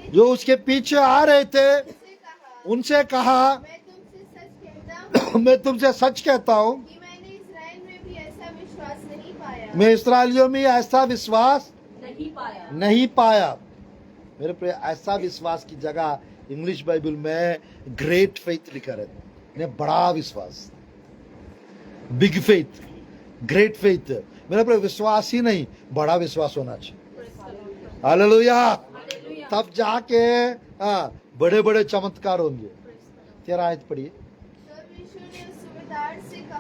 जो उसके पीछे आ रहे थे उनसे कहा, मैं तुमसे सच कहता हूं मैं इस्राएलियों में ऐसा विश्वास नहीं पाया। मेरे प्रिय, ऐसा विश्वास की जगह इंग्लिश बाइबल में ग्रेट फेथ लिखा रहता है, बड़ा विश्वास, बिग फेथ, ग्रेट फेथ। मेरे प्रिय, विश्वास ही नहीं, बड़ा विश्वास होना चाहिए। हालेलुया। तब जाके बड़े बड़े चमत्कार होंगे। 13 आयत पढ़िए।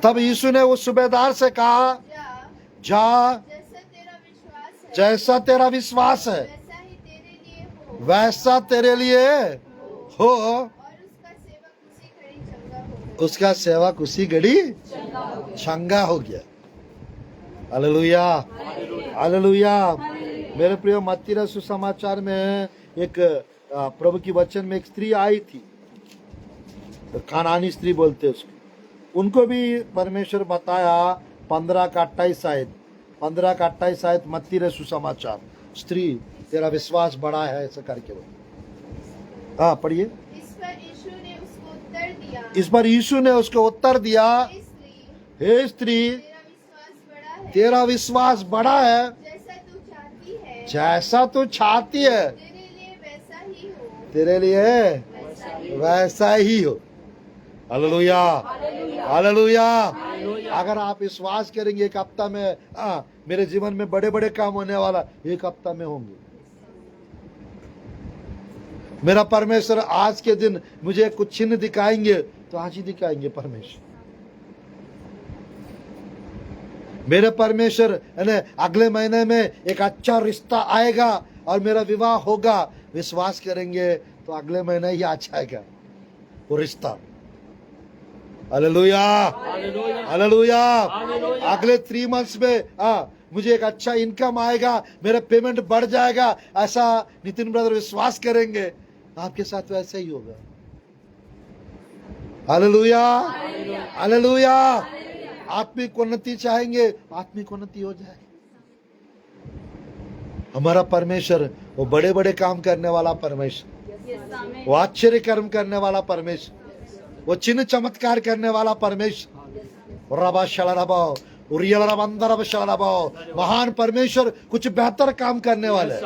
तब यीशु ने उस सूबेदार से कहा, जा, जैसा तेरा विश्वास है वैसा तेरे लिए हो। उसका सेवक उसी घड़ी चंगा हो गया। Hallelujah, hallelujah. मेरे प्रिय, मत्ती रसू समाचार में एक प्रभु की वचन में एक स्त्री आई थी, कानानी स्त्री बोलते उसको। उनको भी परमेश्वर बताया 15 का 28 आयत, 15 का 28 आयत मत्ती रसू समाचार। स्त्री, तेरा विश्वास बड़ा है, ऐसा करके बोल। पढ़िए। इस पर यीशु ने उसको उत्तर दिया, हे स्त्री, तेरा विश्वास बड़ा है, जैसा तू चाहती है तेरे लिए वैसा ही हो। Hallelujah, hallelujah. अगर आप विश्वास करेंगे एक हफ्ता में मेरे जीवन में बड़े बड़े काम होने वाला, एक हफ्ता में होंगे। मेरा परमेश्वर आज के दिन मुझे कुछ चिन्ह दिखाएंगे तो आज ही दिखाएंगे परमेश्वर। मेरे परमेश्वर अगले महीने में एक अच्छा रिश्ता आएगा और मेरा विवाह होगा, विश्वास करेंगे तो अगले महीने ही अच्छा आएगा वो रिश्ता। Hallelujah, hallelujah. अगले 3 मंथ्स में मुझे एक अच्छा इनकम आएगा, मेरा पेमेंट बढ़ जाएगा, ऐसा नितिन ब्रदर विश्वास करेंगे, आपके साथ वैसे ही होगा। Hallelujah, hallelujah. आत्मिक उन्नति चाहेंगे, आत्मिक उन्नति हो जाए। हमारा परमेश्वर वो बड़े बड़े काम करने वाला परमेश्वर, वो आश्चर्य कर्म करने वाला परमेश्वर, वो चिन्ह चमत्कार करने वाला परमेश्वर, रबा शलरबा महान परमेश्वर कुछ बेहतर काम करने वाले,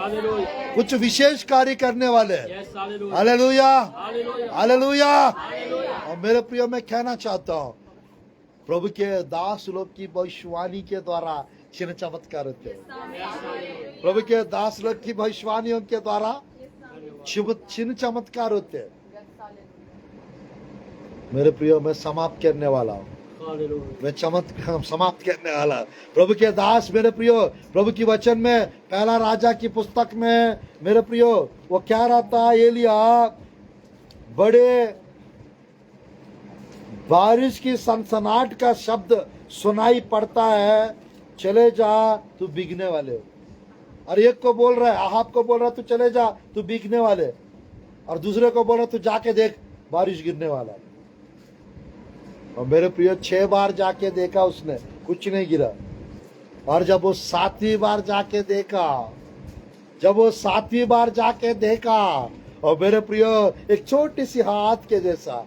कुछ विशेष कार्य करने वाले। Hallelujah, hallelujah. और मेरे प्रिय, मैं कहना चाहता हूँ, प्रभु के दास लोग की भविष्यवाणी के द्वारा चिन्ह चमत्कार होते हैं। प्रभु के दास लोग की भविष्यवाणियों के द्वारा चिन्ह चमत्कार होते हैं। मेरे प्रियो, मैं समाप्त करने वाला हूँ, मैं समाप्त करने वाला। प्रभु के दास, मेरे प्रियो, प्रभु की वचन में पहला राजा की पुस्तक में मेरे प्रियो वो क्या रहता, एलिया बड़े बारिश की सनसनाहट का शब्द सुनाई पड़ता है, चले जा तू भीगने वाले हो। और एक को बोल रहा है, आहाब को बोल रहा है तू चले जा तू भीगने वाले, और दूसरे को बोल रहा है तू जाके देख बारिश गिरने वाला है। और मेरे प्रिय 6 बार जाके देखा उसने, कुछ नहीं गिरा। और जब वो 7वीं बार जाके देखा, और मेरे प्रिय एक छोटी सी हाथ के जैसा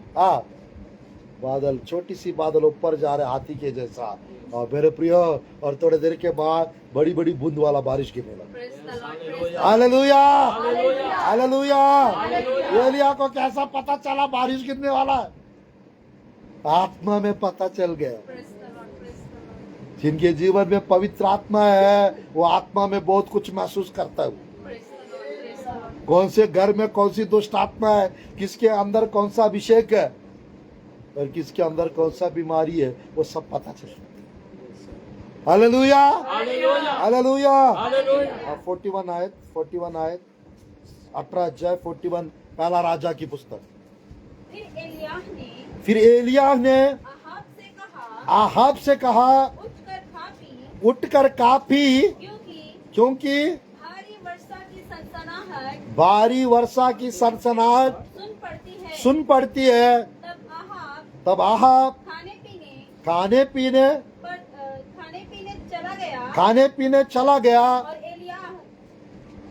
बादल, छोटी सी बादल ऊपर जा रहे हाथी के जैसा, और मेरे प्रिय और थोड़े देर के बाद बड़ी बड़ी बूंद वाला बारिश गिरने लगा। Hallelujah, hallelujah. एलिया को कैसा पता चला बारिश गिरने वाला है? आत्मा में पता चल गया। जिनके जीवन में पवित्र आत्मा है, वो आत्मा में बहुत कुछ महसूस करता है। कौन से घर में कौन सी दुष्ट आत्मा है, किसके अंदर कौन सा अभिषेक है और किसके अंदर कौन सा बीमारी है, वो सब पता चलता है। Hallelujah, hallelujah. 41 आयत 18 अध्याय 41 पहला राजा की पुस्तक। फिर एलिय्याह ने आहाब से कहा, उठकर खा पी, क्योंकि भारी वर्षा की सनसनाहट सुन पड़ती है। तब आहाब खाने पीने चला गया।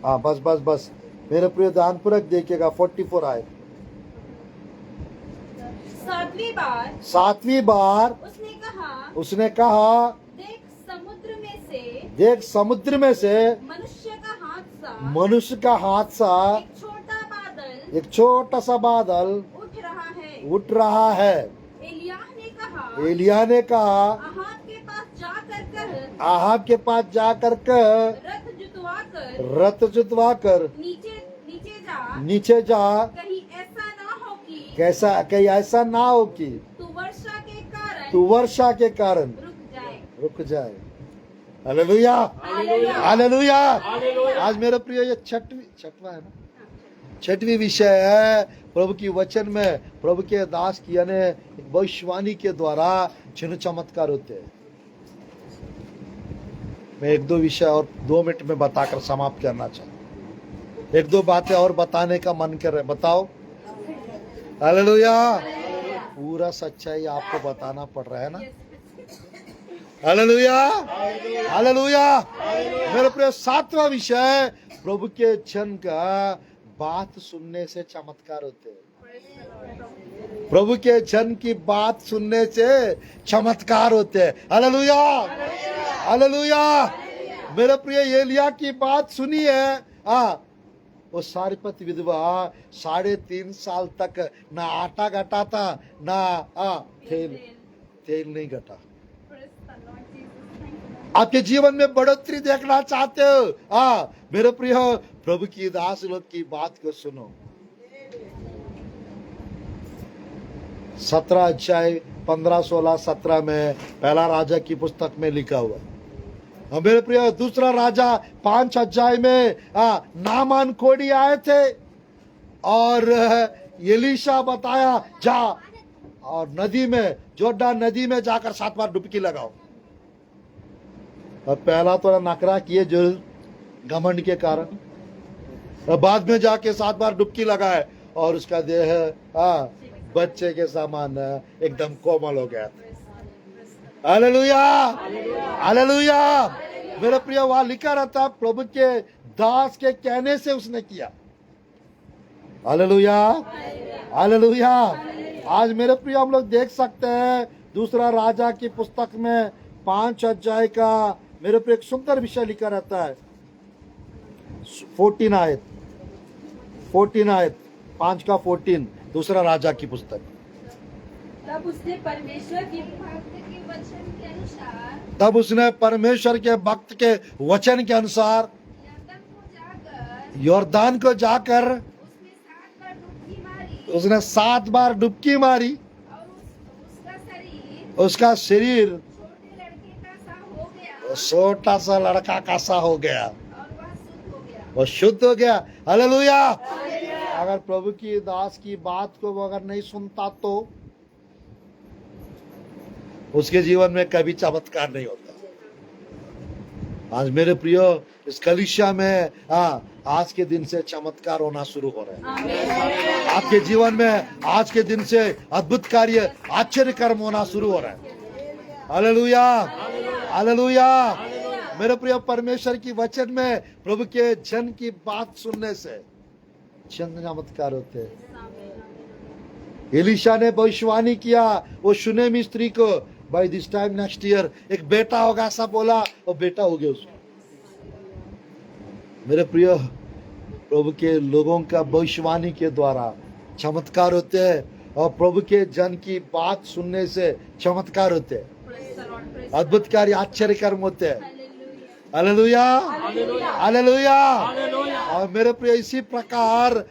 हाँ, बस मेरे प्रिय ध्यानपूर्वक देखिएगा। 44 आए। 7वीं बार उसने कहा, देख समुद्र में से मनुष्य का हाथ सा एक छोटा सा बादल उठ रहा है। एलिय्याह ने कहा, आहाब के पास जाकर रथ जुतवा कर नीचे जा, कहीं ऐसा ना हो कि तू वर्षा के कारण रुक जाए। Hallelujah, hallelujah. आज मेरे प्रिय ये छठवां है ना, 6वीं विषय है प्रभु की वचन में प्रभु के दास की यानी भविष्यवाणी के द्वारा चिन्ह चमत्कार होते हैं। मैं 1-2 विषय और 2 मिनट में बताकर समाप्त करना चाहता हूँ। 1-2 बातें और बताने का मन कर रहे, बताओ। हालेलुया। पूरा सच्चाई आपको बताना पड़ रहा है ना। Hallelujah, hallelujah. मेरे प्रिय 7वां विषय, प्रभु के जन का बात सुनने से चमत्कार होते हैं। प्रभु के जन की बात सुनने से चमत्कार होते हैं। Hallelujah, hallelujah. मेरे प्रिय एलिय्याह की बात सुनी है। वो सारपत विधवा 3.5 साल तक ना आटा घटा था, ना तेल नहीं घटा। आपके जीवन में बढ़ोतरी देखना चाहते हो? मेरे प्रिय प्रभु की दास लोग की बात को सुनो। 17 अध्याय 15, 16, 17 में पहला राजा की पुस्तक में लिखा हुआ। मेरे प्रिय दूसरा राजा 5 अध्याय में नामान कोढ़ी आए थे और एलीशा बताया, जा और नदी में, जोर्डान नदी में जाकर 7 बार डुबकी लगाओ। और पहला तो नकरा किए जो घमंड के कारण, और बाद में जाके 7 बार डुबकी लगाए और उसका देह बच्चे के समान एकदम कोमल हो गया। Hallelujah, hallelujah. मेरे प्रिय वहां लिखा रहता, प्रभु के दास के कहने से उसने किया। Hallelujah, hallelujah. आज मेरे प्रिय हम लोग देख सकते हैं दूसरा राजा की पुस्तक में 5 अध्याय का मेरे प्रिय एक सुंदर विषय लिखा रहता है। 14 आयत 5 का 14 दूसरा राजा की पुस्तक। तब उसने परमेश्वर के भक्त के वचन के अनुसार यॉर्दान को जाकर उसने 7 बार डुबकी मारी। उसका शरीर छोटा सा लड़का का सा हो गया, वो शुद्ध हो गया। हालेलुया। अगर प्रभु की दास की बात को वो अगर नहीं सुनता तो उसके जीवन में कभी चमत्कार नहीं होता। आज मेरे प्रियो इस कलीसिया में आज के दिन से चमत्कार होना शुरू हो रहा है। आपके जीवन में आज के दिन से अद्भुत कार्य, आश्चर्य कर्म होना शुरू हो रहा है। Hallelujah, hallelujah. मेरे प्रिय, परमेश्वर की वचन में प्रभु के जन की बात सुनने से चमत्कार होते हैं। एलिशा ने भविष्यवाणी किया वो शुनेमी स्त्री को, by this time next year एक बेटा होगा, ऐसा बोला और बेटा हो गया उसको। मेरे प्रिय, प्रभु के लोगों का भविष्यवाणी के द्वारा चमत्कार होते हैं और प्रभु के जन की बात सुनने से चमत्कार होते हैं, अद्भुत कार्य, आश्चर्य कर्म होते हैं। Hallelujah, hallelujah. और मेरे प्रिय, इसी प्रकार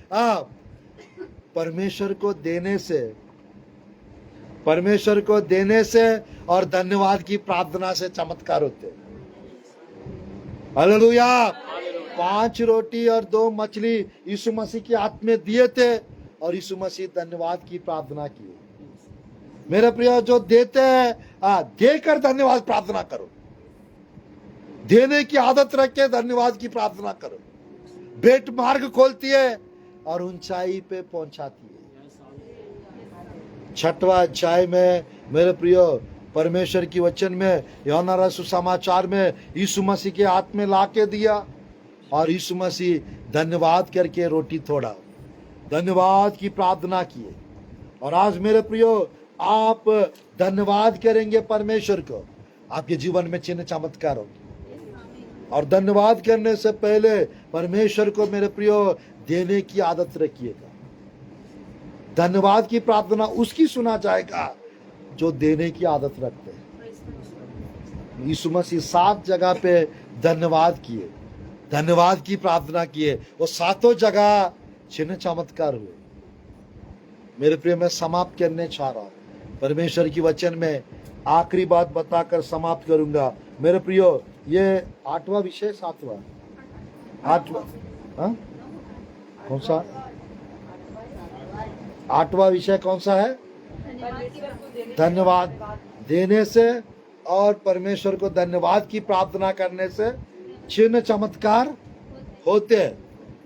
परमेश्वर को देने से और धन्यवाद की प्रार्थना से चमत्कार होते हैं। हालेलुया। 5 रोटी और 2 मछली यीशु मसीह के हाथ में दिए थे और यीशु मसीह धन्यवाद की प्रार्थना की। मेरे प्रिय, जो देते हैं देकर धन्यवाद प्रार्थना करो। देने की आदत रख के धन्यवाद की प्रार्थना करो। भेंट मार्ग खोलती है और ऊंचाई पे पहुंचाती है। 6वां अध्याय में मेरे प्रियो, परमेश्वर की वचन में, यूहन्ना रचित सुसमाचार में यीशु मसीह के हाथ में लाके दिया और यीशु मसीह धन्यवाद करके रोटी तोड़ा, धन्यवाद की प्रार्थना किए। और आज मेरे प्रियो, आप धन्यवाद करेंगे परमेश्वर को, आपके जीवन में चिन्ह चमत्कार होगी। और धन्यवाद करने से पहले परमेश्वर को मेरे प्रियो देने की आदत रखिएगा। धन्यवाद की प्रार्थना उसकी सुना जाएगा जो देने की आदत रखते हैं। यीशु मसीह 7 जगह पे धन्यवाद किए, धन्यवाद की प्रार्थना किए, वो 7 जगह चिन्ह चमत्कार हुए। मेरे प्रिय, मैं समाप्त करने चाह रहा हूं। परमेश्वर की वचन में आखिरी बात बताकर समाप्त करूंगा। मेरे प्रियो, ये 8वां विषय, 7वां, 8वां, कौन सा 8वां विषय कौन सा है? धन्यवाद देने से और परमेश्वर को धन्यवाद की प्रार्थना करने से चिन्ह चमत्कार होते हैं।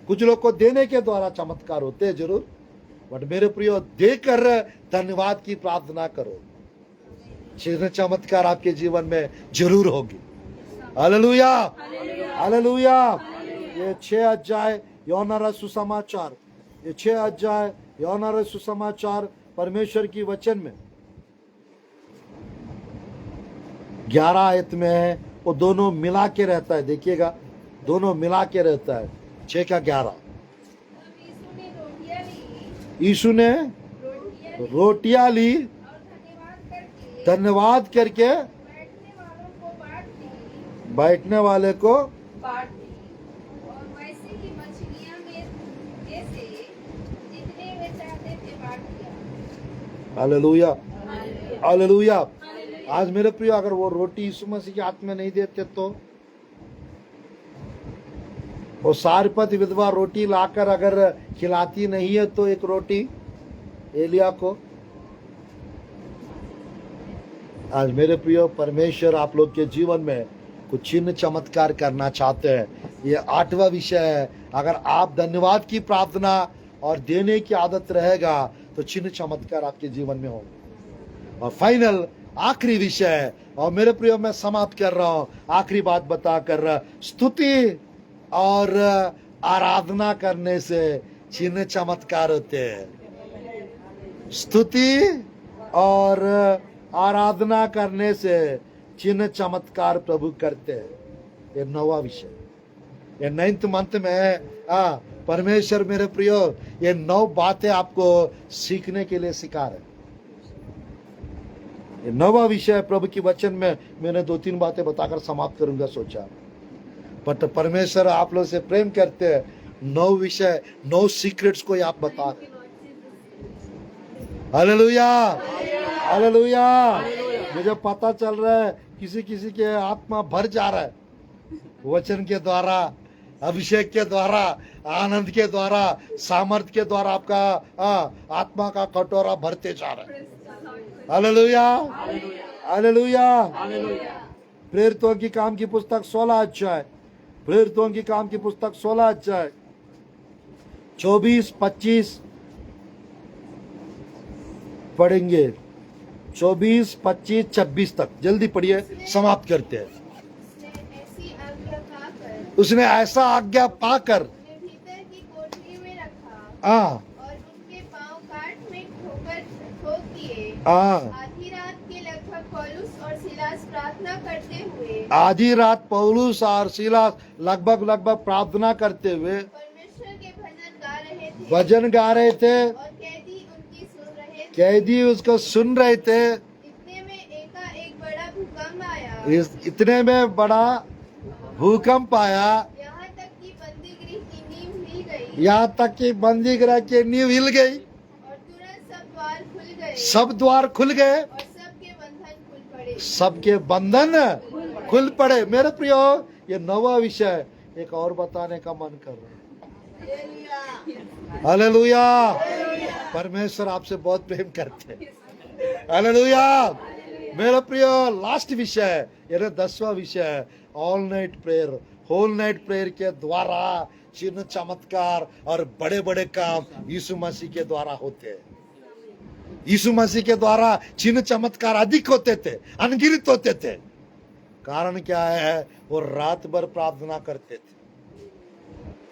कुछ लोग को देने के द्वारा चमत्कार होते हैं जरूर, बट मेरे प्रियो, देकर धन्यवाद की प्रार्थना करो, चिन्ह चमत्कार आपके जीवन में जरूर होगी। Hallelujah, hallelujah. ये 6 अध्याय यूहन्ना रचित सुसमाचार, ये 6 अध्याय यूहन्ना रचित सुसमाचार परमेश्वर की वचन में 11 आयत में है, वो दोनों मिला के रहता है। देखिएगा, दोनों मिला के रहता है। 6 का 11। यीशु ने रोटियां ली, धन्यवाद करके बैठने वाले को बांट दी, और वैसे ही मछलियां में से जितने वे चाहते थे बांट दिया। Hallelujah, hallelujah. आज मेरे प्रिय, अगर वो रोटी यीशु मसीह के हाथ में नहीं देते तो वो सारपत विधवा रोटी लाकर अगर खिलाती नहीं है तो एक रोटी एलिया को। आज मेरे प्रिय, परमेश्वर आप लोग के जीवन में कुछ चिन्ह चमत्कार करना चाहते हैं। ये 8वां विषय है। अगर आप धन्यवाद की प्रार्थना और देने की आदत रहेगा तो चिन्ह चमत्कार आपके जीवन में होंगे। और फाइनल आखिरी विषय है, और मेरे प्रियो, मैं समाप्त कर रहा हूं आखिरी बात बताकर, स्तुति और आराधना करने से चिन्ह चमत्कार होते हैं। स्तुति और आराधना करने से चिन्ह चमत्कार प्रभु करते हैं। ये 9वां विषय, ये 9th मंथ में है। परमेश्वर मेरे प्रियो, ये 9 बातें आपको सीखने के लिए सिखा रहे। ये 9वां विषय प्रभु की वचन में मैंने 2-3 बातें बताकर समाप्त करूंगा सोचा, बट परमेश्वर आप लोग से प्रेम करते हैं। 9 विषय, 9 सीक्रेट्स को आप बता रहे। Hallelujah, hallelujah. मुझे पता चल रहा है किसी किसी के आत्मा भर जा रहा है वचन के द्वारा, अभिषेक के द्वारा, आनंद के द्वारा, सामर्थ के द्वारा। आपका आत्मा का कटोरा भरते जा रहा है। Hallelujah, hallelujah. प्रेरितों की काम की पुस्तक 16 अध्याय प्रेरितों की काम की पुस्तक 16 अध्याय 24-25 पढ़ेंगे। 24-25-26 तक जल्दी पढ़िए, समाप्त करते हैं। उसने ऐसी आज्ञा पाकर उसने ऐसा आज्ञा पाकर उन्हें भीतर की कोठरी में रखा हाँ और उनके पांव काट में ठोक दिए। हाँ आधी रात के लगभग पौलुस और सिलास प्रार्थना करते हुए आधी रात पौलुस और सिलास लगभग प्रार्थना करते हुए परमेश्वर के भजन गा रहे थे भजन गा रहे थे। और कैदी उनकी सुन रहे थे। कैदी उसको सुन रहे थे। इतने में एकाएक बड़ा भूकंप आया। इतने में बड़ा भूकंप आया, यहाँ तक कि बंदीगृह की नींव हिल गई यहाँ तक कि बंदी गृह की नींव हिल गई। और तुरंत सब द्वार खुल गए सब द्वार खुल गए, और सबके बंधन खुल पड़े। सबके बंधन खुल पड़े। मेरे प्रियो, ये नवा विषय एक और बताने का मन कर रहा है। हालेलुया। परमेश्वर आपसे बहुत प्रेम करते हैं। हालेलुया। मेरे प्रियो, लास्ट विषय यानी 10वां विषय है all night prayer. Whole night prayer के द्वारा चिन्ह चमत्कार और बड़े बड़े काम यीशु मसीह के द्वारा होते हैं। यीशु मसीह के द्वारा चिन्ह चमत्कार अधिक होते थे, अनगिनत होते थे। कारण क्या है? वो रात भर प्रार्थना करते थे,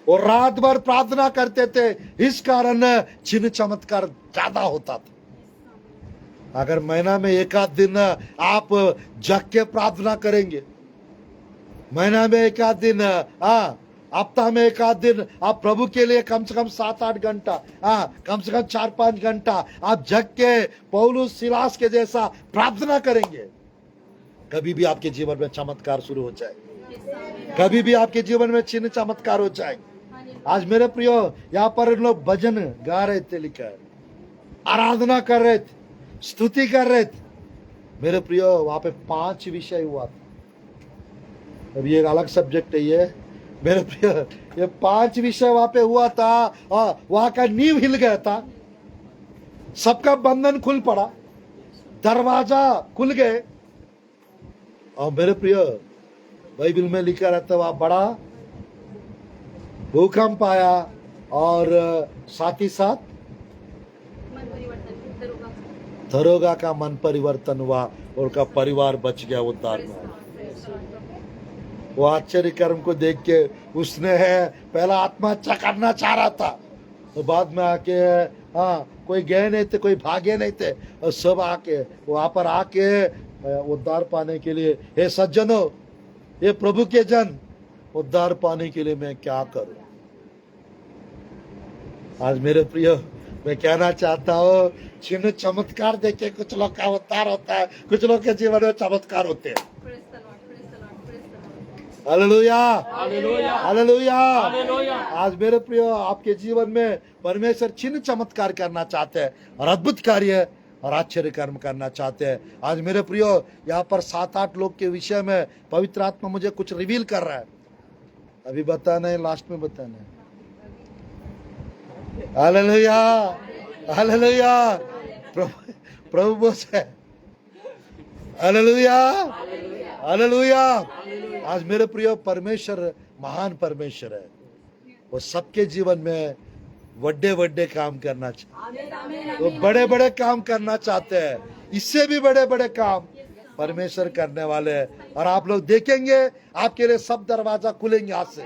वो रात भर प्रार्थना करते थे, इस कारण चिन्ह चमत्कार ज्यादा होता था। अगर महीना में एक आध दिन आप जग के प्रार्थना करेंगे, महीना में एक आध दिन, हफ्ता में एक आध दिन आप प्रभु के लिए कम से कम 7-8 घंटा, कम से कम 4-5 घंटा आप जग के पौलुस सिलास के जैसा प्रार्थना करेंगे, कभी भी आपके जीवन में चमत्कार शुरू हो जाएगा। कभी भी आपके जीवन में चिन्ह चमत्कार हो जाएंगे। आज मेरे प्रियो, यहाँ पर इन लोग भजन गा रहे थे, लिखा है, आराधना कर रहे थे, स्तुति कर रहे थे। मेरे प्रियो, वहां पे 5 विषय हुआ था। अभी एक अलग सब्जेक्ट है ये। मेरे प्रियो, ये 5 विषय वहां पे हुआ था और वहां का नींव हिल गया था। सबका बंधन खुल पड़ा, दरवाजा खुल गए। और मेरे प्रियो, बाइबल में लिखा रहता, वहां बड़ा भूकंप आया और साथ ही साथ दरोगा का मन परिवर्तन हुआ और उनका परिवार बच गया, उद्धार में। वो आश्चर्य कर्म को देख के उसने पहला आत्महत्या करना चाह रहा था, तो बाद में आके कोई गए नहीं थे, कोई भागे नहीं थे, और सब आके वहां पर आके उद्धार पाने के लिए, हे सज्जनों, ये प्रभु के जन, उद्धार पाने के लिए मैं क्या करूं? आज मेरे प्रियो, मैं कहना चाहता हूँ, चिन्ह चमत्कार देखे कुछ लोग का उद्धार होता है, कुछ लोग के जीवन में चमत्कार होते हैं। Hallelujah, hallelujah. आज मेरे प्रियो, आपके जीवन में परमेश्वर चिन्ह चमत्कार करना चाहते हैं और अद्भुत कार्य और आश्चर्य कर्म करना चाहते हैं। आज मेरे प्रियो, यहाँ पर 7-8 लोग के विषय में पवित्र आत्मा मुझे कुछ रिवील कर रहा है। अभी बताना है, लास्ट में बताना है। Hallelujah, hallelujah. प्रभु बोस है। Hallelujah, hallelujah. आज मेरे प्रियो, परमेश्वर महान परमेश्वर है। वो सबके जीवन में बड़े बड़े काम करना चाहते, वो बड़े बड़े काम करना चाहते हैं। इससे भी बड़े बड़े काम परमेश्वर करने वाले हैं। और आप लोग देखेंगे, आपके लिए सब दरवाजा खुलेंगे। आज से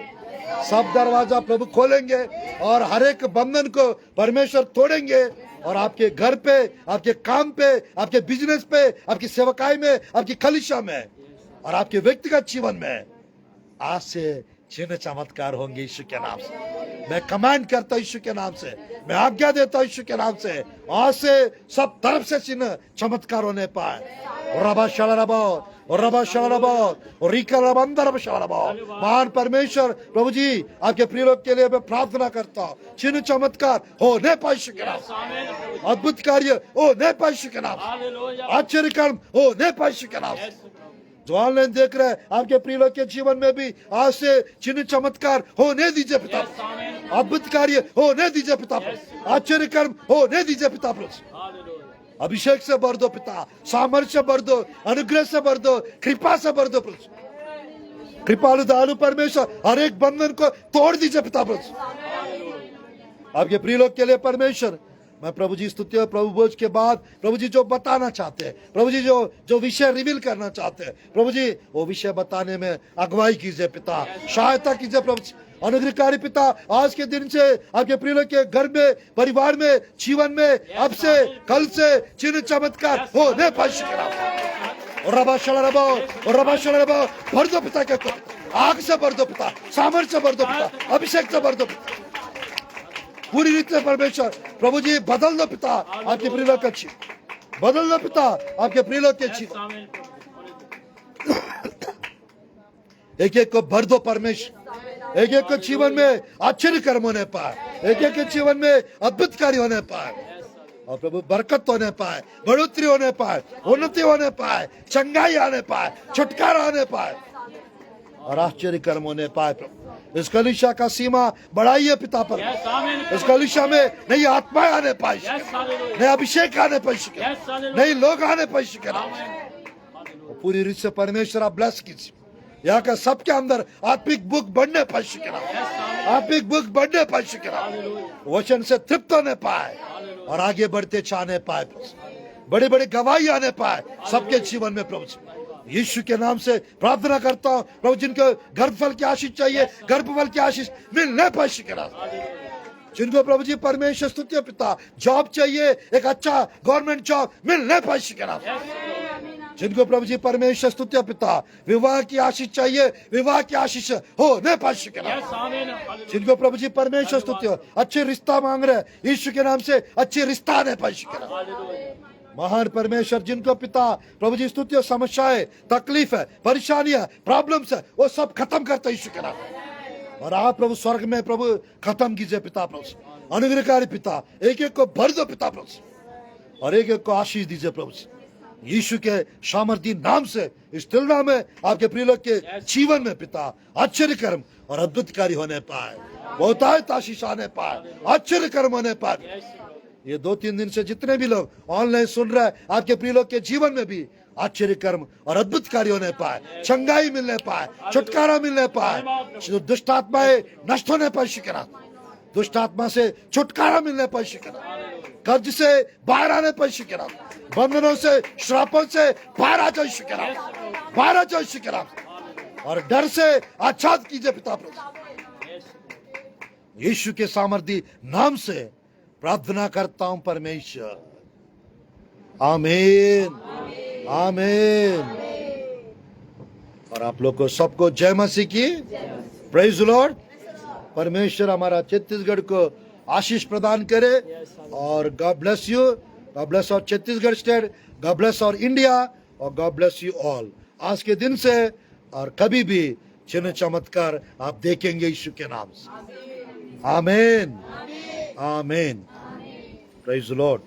सब दरवाजा प्रभु खोलेंगे और हर एक बंधन को परमेश्वर तोड़ेंगे। और आपके घर पे, आपके काम पे, आपके बिजनेस पे, आपकी सेवकाई में, आपकी कलीसिया में और आपके व्यक्तिगत जीवन में आज से चिन्ह चमत्कार होंगे यीशु के नाम से। मैं कमांड करता हूं यीशु के नाम से, मैं आज्ञा देता हूं यीशु के नाम से। आज से सब तरफ से चिन्ह चमत्कार होने पाए। महान परमेश्वर प्रभु जी, आपके प्रिय लोग के लिए मैं प्रार्थना करता हूँ, चिन्ह चमत्कार होने पाए यीशु के नाम से, अद्भुत कार्य होने पाए यीशु के नाम से, आश्चर्य कर्म होने पाए यीशु के नाम से। जो ऑनलाइन देख रहे हैं, आपके प्रिय लोग के जीवन में भी आज से चिन्ह चमत्कार होने दीजिए पिता, अद्भुत कार्य होने दीजिए पिता, आश्चर्य कर्म होने दीजिए पिता। अभिषेक से भर दो पिता, सामर्थ्य से भर दो, अनुग्रह से भर दो, कृपा से भर दो। कृपालु दयालु परमेश्वर हर एक बंधन को तोड़ दीजिए पिता प्रभु। आपके प्रिय लोग के लिए परमेश्वर मैं प्रभु जी स्तुति और प्रभु भोज के बाद प्रभु जी जो बताना चाहते हैं, प्रभु जी जो विषय रिवील करना चाहते हैं, प्रभु जी वो विषय बताने में अगुवाई कीजिए पिता, सहायता कीजिए प्रभु जी। अनुग्रहकारी पिता आज के दिन से आपके प्रिय लोग के घर में, परिवार में, जीवन में अब से कल से चिन्ह चमत्कार होने पाए। भर दो पिता के आग से भर दो पिता, सामर्थ्य से भर दो पिता, अभिषेक से भर दो पिता, पूरी रीत से परमेश्वर प्रभु जी बदल दो पिता आपके प्रिय लोग का जीवन, बदल दो पिता आपके प्रिय लोग के जीवन। एक एक को भर दो परमेश्वर, एक एक को जीवन में आश्चर्य कर्म होने पाए, एक एक के जीवन में अद्भुत कार्य होने पाए और प्रभु बरकत होने पाए, बढ़ोतरी होने पाए, उन्नति होने पाए, चंगाई आने पाए, छुटकारा होने पाए और आश्चर्य कर्म होने पाए। प्रभु इस कलीसिया का सीमा बढ़ाइए पिता पर, इस कलीसिया में नई आत्माएं आने पाए, नए अभिषेक आने पाए, नए लोग आने पाए। पूरी रीत से परमेश्वर आप ब्लेस कीजिए, यहाँ का सबके अंदर आत्मिक बुक बढ़ने पाए, आत्मिक बुक बढ़ने पाए, वचन से तृप्त होने पाए और आगे बढ़ते चाहने पाए, बड़े बड़े गवाही आने पाए सबके जीवन में। प्रभु यीशु के नाम से प्रार्थना करता हूँ प्रभु, जिनको गर्भफल की आशीष चाहिए गर्भफल की आशीष मिलने पाए, जिनको प्रभु जी परमेश्वर स्तुति पिता जॉब चाहिए, एक अच्छा गवर्नमेंट जॉब मिलने पाए, जिनको प्रभु जी परमेश्वर स्तुति पिता विवाह की आशीष चाहिए विवाह की आशीष होने पाए, जिनको प्रभु जी परमेश्वर स्तुति अच्छे रिश्ता मांग रहे यीशु के नाम से अच्छे रिश्ता आने पाए। महान परमेश्वर जिनको पिता प्रभु जी स्तुति और समस्याएं, तकलीफ है, परेशानियां, प्रॉब्लम्स है, वो सब खत्म करते यीशु के नाम, और आप प्रभु स्वर्ग में प्रभु खत्म कीजिए पिता प्रभु। अनुग्रहकारी पिता एक एक को भर दो पिता प्रभु और एक एक को आशीष दीजिए प्रभु यीशु के सामर्थी नाम से। इस तुलना में आपके प्रिय लोग के जीवन में पिता आश्चर्य कर्म और अद्भुत कार्य होने पाए, बहुतायत आशीष आने पाए, आश्चर्य कर्म होने पाए। ये 2-3 दिन से जितने भी लोग ऑनलाइन सुन रहे हैं आपके प्रिय लोग के जीवन में भी आश्चर्य कर्म और अद्भुत कार्य होने पाए, चंगाई मिलने पाए, छुटकारा मिलने पाए, दुष्ट आत्माएं नष्ट होने पाए, दुष्ट आत्मा से छुटकारा मिलने पाए, कर्ज से बाहर आने पाए, बंधनों से श्रापों से बाहर आ जाए, बाहर आ जाए और डर से आच्छाद कीजिए पिता प्रभु। यीशु के सामर्थी नाम से प्रार्थना करता हूं परमेश्वर, आमीन आमीन। और आप लोग को सबको जय मसीह की, प्रेज लॉर्ड। परमेश्वर हमारा छत्तीसगढ़ को आशीष प्रदान करे और God bless you, God bless और छत्तीसगढ़ स्टेट, गॉड ब्लेस और इंडिया और गॉड ब्लेस यू ऑल। आज के दिन से और कभी भी चिन्ह चमत्कार आप देखेंगे यीशु के नाम से, आमीन आमीन। Praise the Lord.